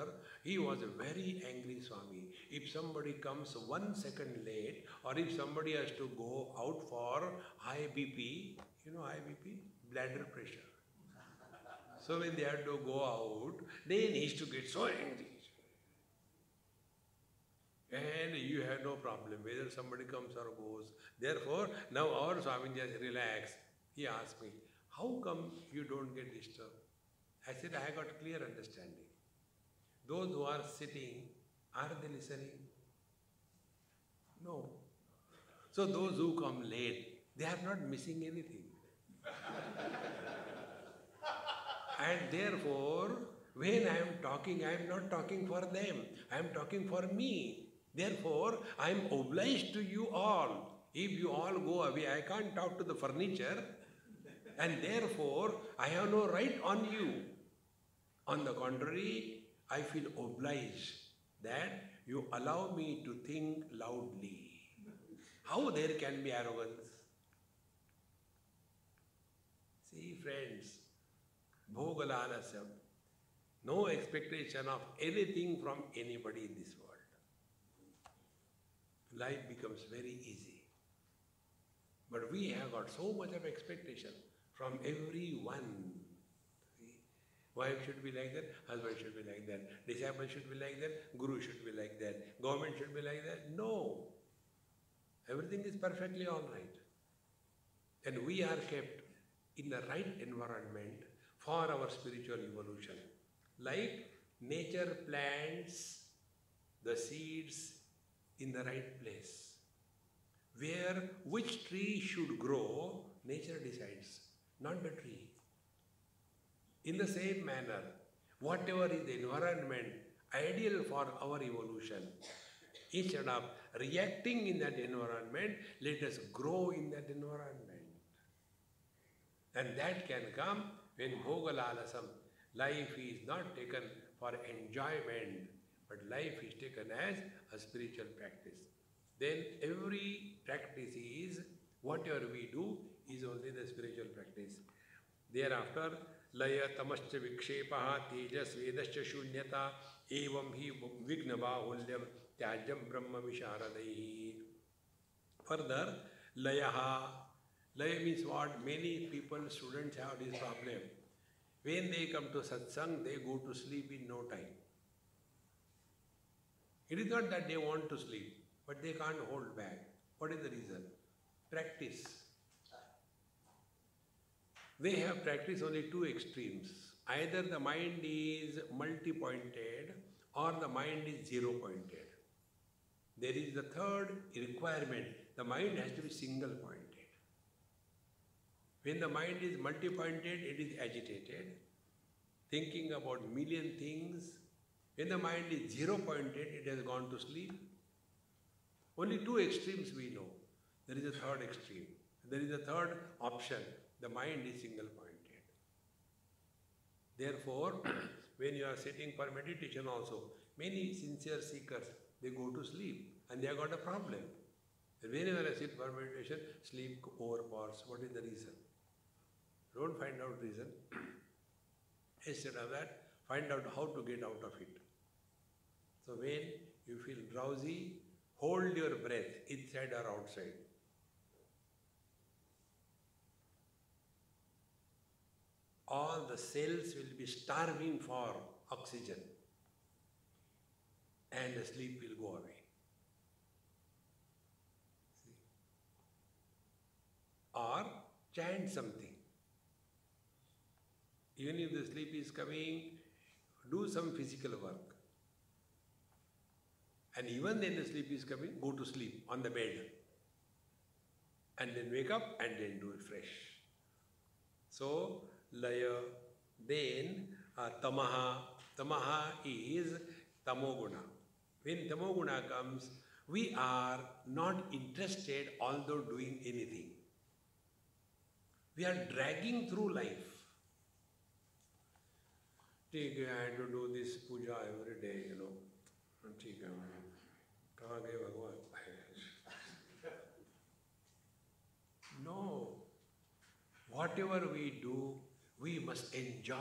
He was a very angry Swami. If somebody comes 1 second late, or if somebody has to go out for high BP, you know high BP? Bladder pressure. So when they have to go out, then he used to get so angry. And you have no problem whether somebody comes or goes. Therefore, now our Swami just relax. He asked me, how come you don't get disturbed? I said, I got clear understanding. Those who are sitting, are they listening? No. So those who come late, they are not missing anything. And therefore, when I am talking, I am not talking for them. I am talking for me. Therefore, I am obliged to you all. If you all go away, I can't talk to the furniture. And therefore, I have no right on you. On the contrary, I feel obliged that you allow me to think loudly. How there can be arrogance? See, friends, Bhogalalasam, no expectation of anything from anybody in this world. Life becomes very easy. But we have got so much of expectation from everyone. Wife should be like that, husband should be like that, disciple should be like that, guru should be like that, government should be like that. No. Everything is perfectly all right. And we are kept in the right environment for our spiritual evolution. Like nature plants the seeds in the right place. Where which tree should grow, nature decides, not the tree. In the same manner, whatever is the environment ideal for our evolution, instead of reacting in that environment, let us grow in that environment. And that can come when Bhogalalasam, life is not taken for enjoyment, but life is taken as a spiritual practice. Then every practice is, whatever we do, is only the spiritual practice. Thereafter, Laya tamascha vikshepaha tejas vedascha shunyata evam hi vigna bahulyam tyajam brahma visharadaihi. Further, layaha. Laya means what? Many people, students have this problem. When they come to satsang, they go to sleep in no time. It is not that they want to sleep, but they can't hold back. What is the reason? Practice. They have practiced only two extremes. Either the mind is multi-pointed or the mind is zero-pointed. There is the third requirement. The mind has to be single-pointed. When the mind is multi-pointed, it is agitated, thinking about million things. When the mind is zero-pointed, it has gone to sleep. Only two extremes we know. There is a third extreme. There is a third option. The mind is single-pointed. Therefore, when you are sitting for meditation also, many sincere seekers, they go to sleep and they have got a problem. Whenever I sit for meditation, sleep overpowers. What is the reason? Don't find out reason. Instead of that, find out how to get out of it. So when you feel drowsy, hold your breath inside or outside. All the cells will be starving for oxygen and the sleep will go away. See? Or chant something. Even if the sleep is coming, do some physical work. And even then the sleep is coming, go to sleep on the bed. And then wake up and then do it fresh. So, laya, then tamaha. Tamaha is tamoguna. When tamoguna comes, we are not interested although doing anything. We are dragging through life. I had to do this puja every day, you know. No. Whatever we do, we must enjoy.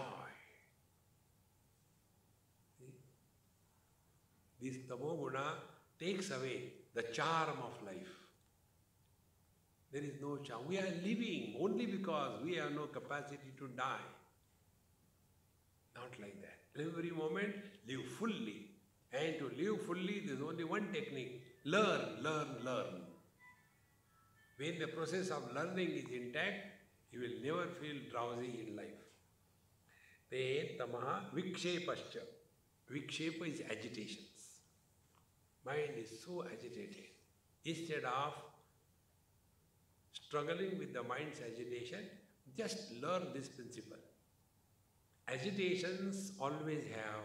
This tamoguna takes away the charm of life. There is no charm. We are living only because we have no capacity to die. Not like that. Every moment, live fully. And to live fully, there is only one technique. Learn, learn, learn. When the process of learning is intact, you will never feel drowsy in life. Then tamaha vikshepascha. Vikshepa is agitations. Mind is so agitated. Instead of struggling with the mind's agitation, just learn this principle. Agitations always have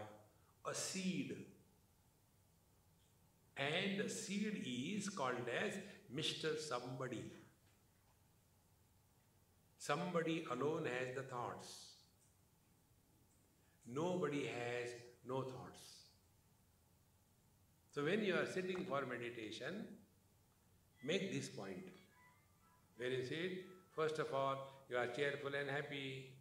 a seed. And the seed is called as Mr. Somebody. Somebody alone has the thoughts. Nobody has no thoughts. So when you are sitting for meditation, make this point. When you sit, first of all, you are cheerful and happy.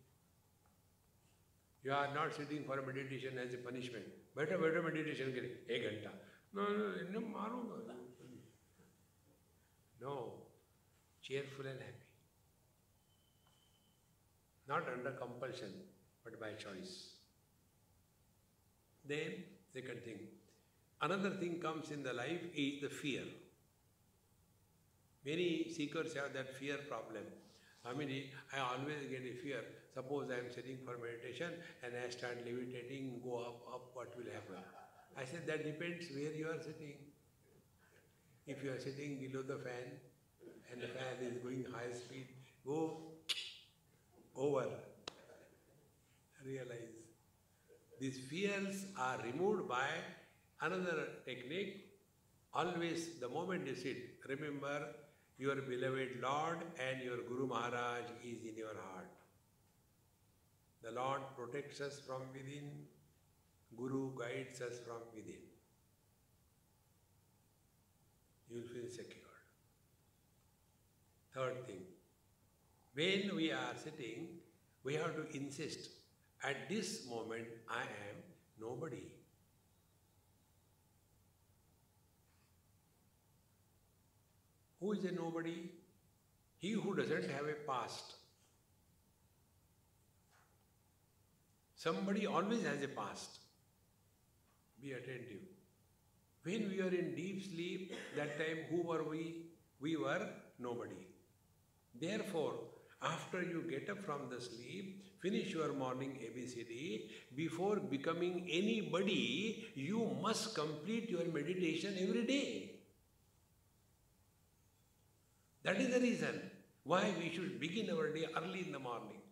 You are not sitting for meditation as a punishment. Better meditation kare, 1 ghanta. No, No, cheerful and happy. Not under compulsion, but by choice. Then, second thing. Another thing comes in the life is the fear. Many seekers have that fear problem. I always get a fear. Suppose I am sitting for meditation and I start levitating, go up, what will happen? I said that depends where you are sitting. If you are sitting below the fan and the fan is going high speed, go over. Realize. These fears are removed by another technique. Always, the moment you sit, remember your beloved Lord and your Guru Maharaj is in your heart. The Lord protects us from within, Guru guides us from within. You will feel secure. Third thing, when we are sitting, we have to insist, at this moment I am nobody. Who is a nobody? He who doesn't have a past. Somebody always has a past. Be attentive. When we are in deep sleep, that time who were we? We were nobody. Therefore, after you get up from the sleep, finish your morning ABCD, before becoming anybody, you must complete your meditation every day. That is the reason why we should begin our day early in the morning.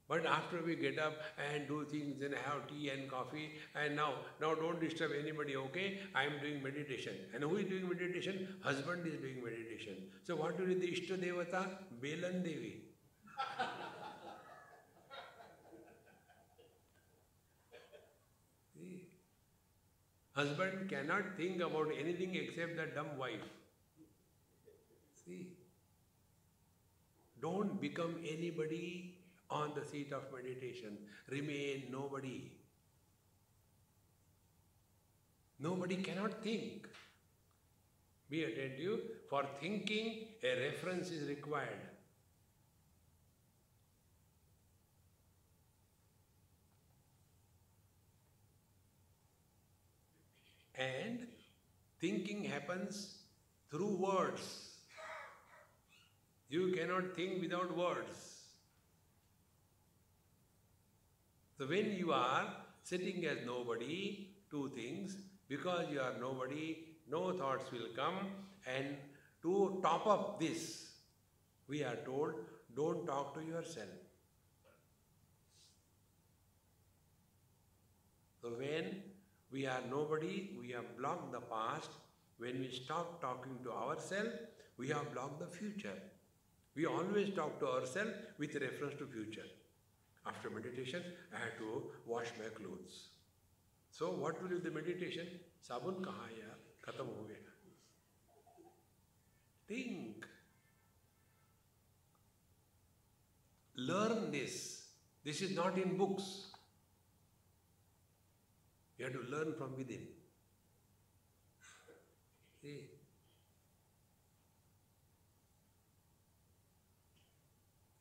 But after we get up and do things and have tea and coffee, and now don't disturb anybody, okay? I am doing meditation. And who is doing meditation? Husband is doing meditation. So what will be the Ishta Devata? Belan Devi. See? Husband cannot think about anything except the dumb wife. See? Don't become anybody on the seat of meditation. Remain nobody. Nobody cannot think. Be attentive. For thinking, a reference is required. And thinking happens through words. You cannot think without words. So when you are sitting as nobody, two things, because you are nobody, no thoughts will come, and to top up this, we are told, don't talk to yourself. So when we are nobody, we have blocked the past. When we stop talking to ourselves, we have blocked the future. We always talk to ourselves with reference to future. After meditation, I had to wash my clothes. So what will be the meditation? Sabun kaha yaar? Khatam ho gaya. Think. Learn this. This is not in books. You have to learn from within. See?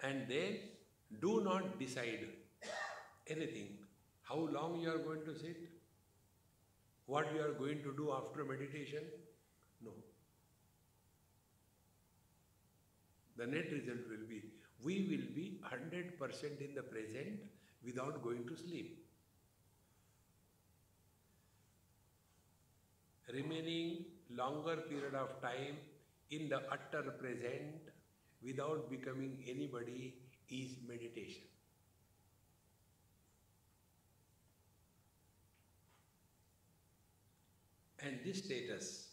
And then do not decide anything. How long you are going to sit? What you are going to do after meditation? No. The net result will be, we will be 100% in the present without going to sleep. Remaining longer period of time in the utter present without becoming anybody is meditation. And this status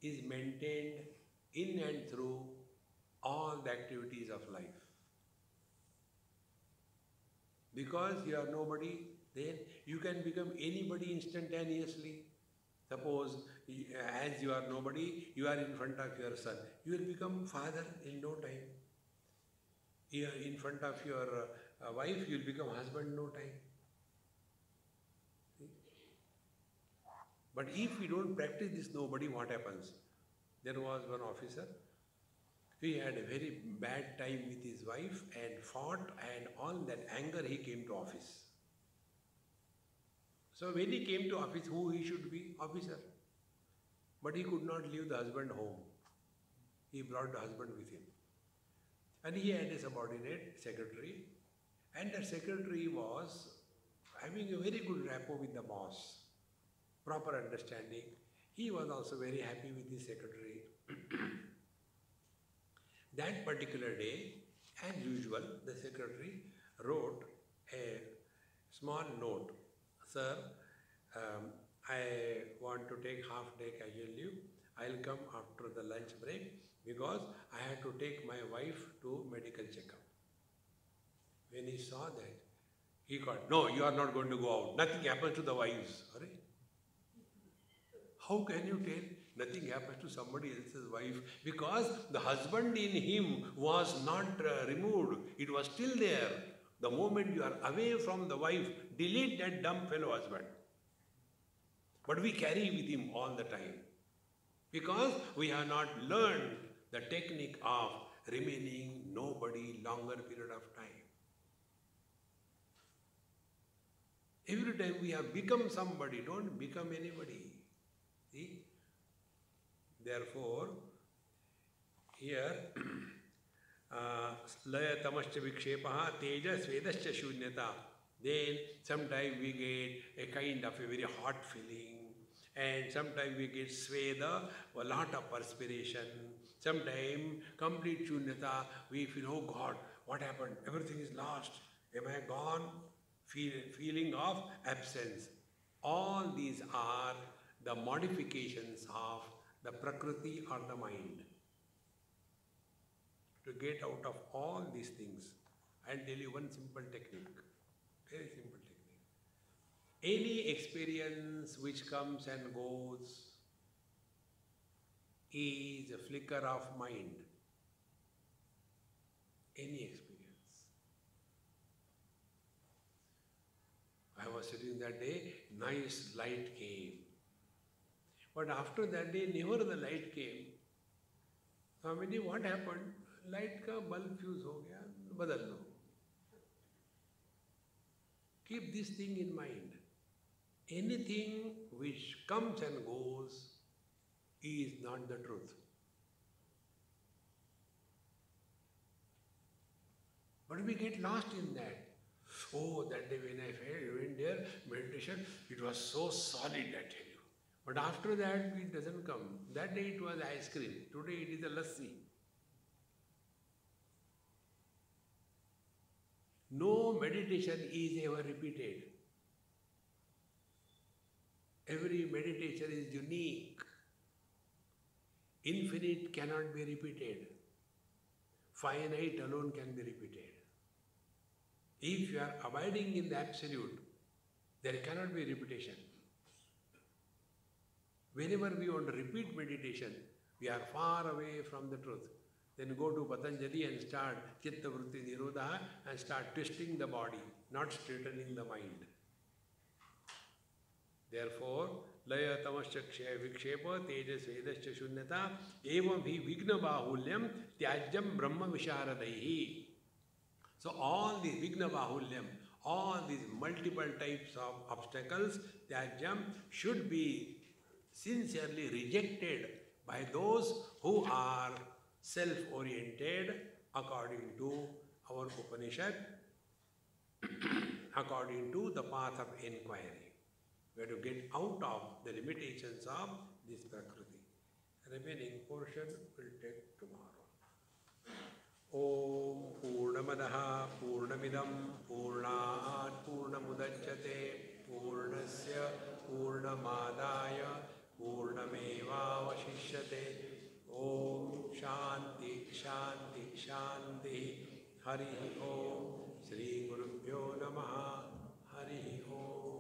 is maintained in and through all the activities of life. Because you are nobody, then you can become anybody instantaneously. Suppose, as you are nobody, you are in front of your son. You will become father in no time. You are in front of your wife, you will become husband in no time. See? But if we don't practice this nobody, what happens? There was one officer. He had a very bad time with his wife and fought, and on that anger he came to office. So when he came to office, who he should be? Officer. But he could not leave the husband home. He brought the husband with him. And he had a subordinate secretary. And the secretary was having a very good rapport with the boss. Proper understanding. He was also very happy with his secretary. That particular day, as usual, the secretary wrote a small note. Sir, I want to take half-day casual leave. I'll come after the lunch break because I have to take my wife to medical checkup. When he saw that, he got, no, you are not going to go out. Nothing happens to the wives. Right? How can you tell nothing happens to somebody else's wife? Because the husband in him was not removed. It was still there. The moment you are away from the wife, delete that dumb fellow husband. But we carry with him all the time. Because we have not learned the technique of remaining nobody longer period of time. Every time we have become somebody, don't become anybody. See? Therefore, here, laya tamascha vikshepaha teja svedascha shunyata. Then sometimes we get a kind of a very hot feeling, and sometimes we get sveda, a lot of perspiration. Sometimes complete shunyata, we feel, oh God, what happened? Everything is lost. Am I gone? Feeling of absence. All these are the modifications of the prakriti or the mind. To get out of all these things, I'll tell you one simple technique. Very simple technique. Any experience which comes and goes is a flicker of mind. Any experience. I was sitting that day, nice light came. But after that day, never the light came. Swami, what happened? Light ka bulb fuse ho gaya, badal lo. Keep this thing in mind. Anything which comes and goes is not the truth. But we get lost in that. Oh, that day when I went there, meditation, it was so solid, I tell you. But after that, it doesn't come. That day it was ice cream. Today it is a lassi. No meditation is ever repeated. Every meditation is unique. Infinite cannot be repeated. Finite alone can be repeated. If you are abiding in the absolute, there cannot be repetition. Whenever we want to repeat meditation, we are far away from the truth. Then go to Patanjali and start Chitta Vritti Nirodha and start twisting the body, not straightening the mind. Therefore, Laya Tamasya Kshaya Vikshepa Tejas Vedasya Shunyata Evam Hi Vigna Bahulyam Tyajyam Brahma Visharadaihi. So all these Vigna Bahulyam, all these multiple types of obstacles, Tyajyam should be sincerely rejected by those who are self-oriented according to our Upanishad, according to the path of inquiry. We have to get out of the limitations of this Prakriti. Remaining portion will take tomorrow. Om Purnamadaha Purnamidam Purnat Purnamudachyate Purnasya Purnamadaya Purnameva Vashishyate. Om Shanti Shanti Shanti. Hari Om. Shri Gurubhyo Namaha. Hari Om.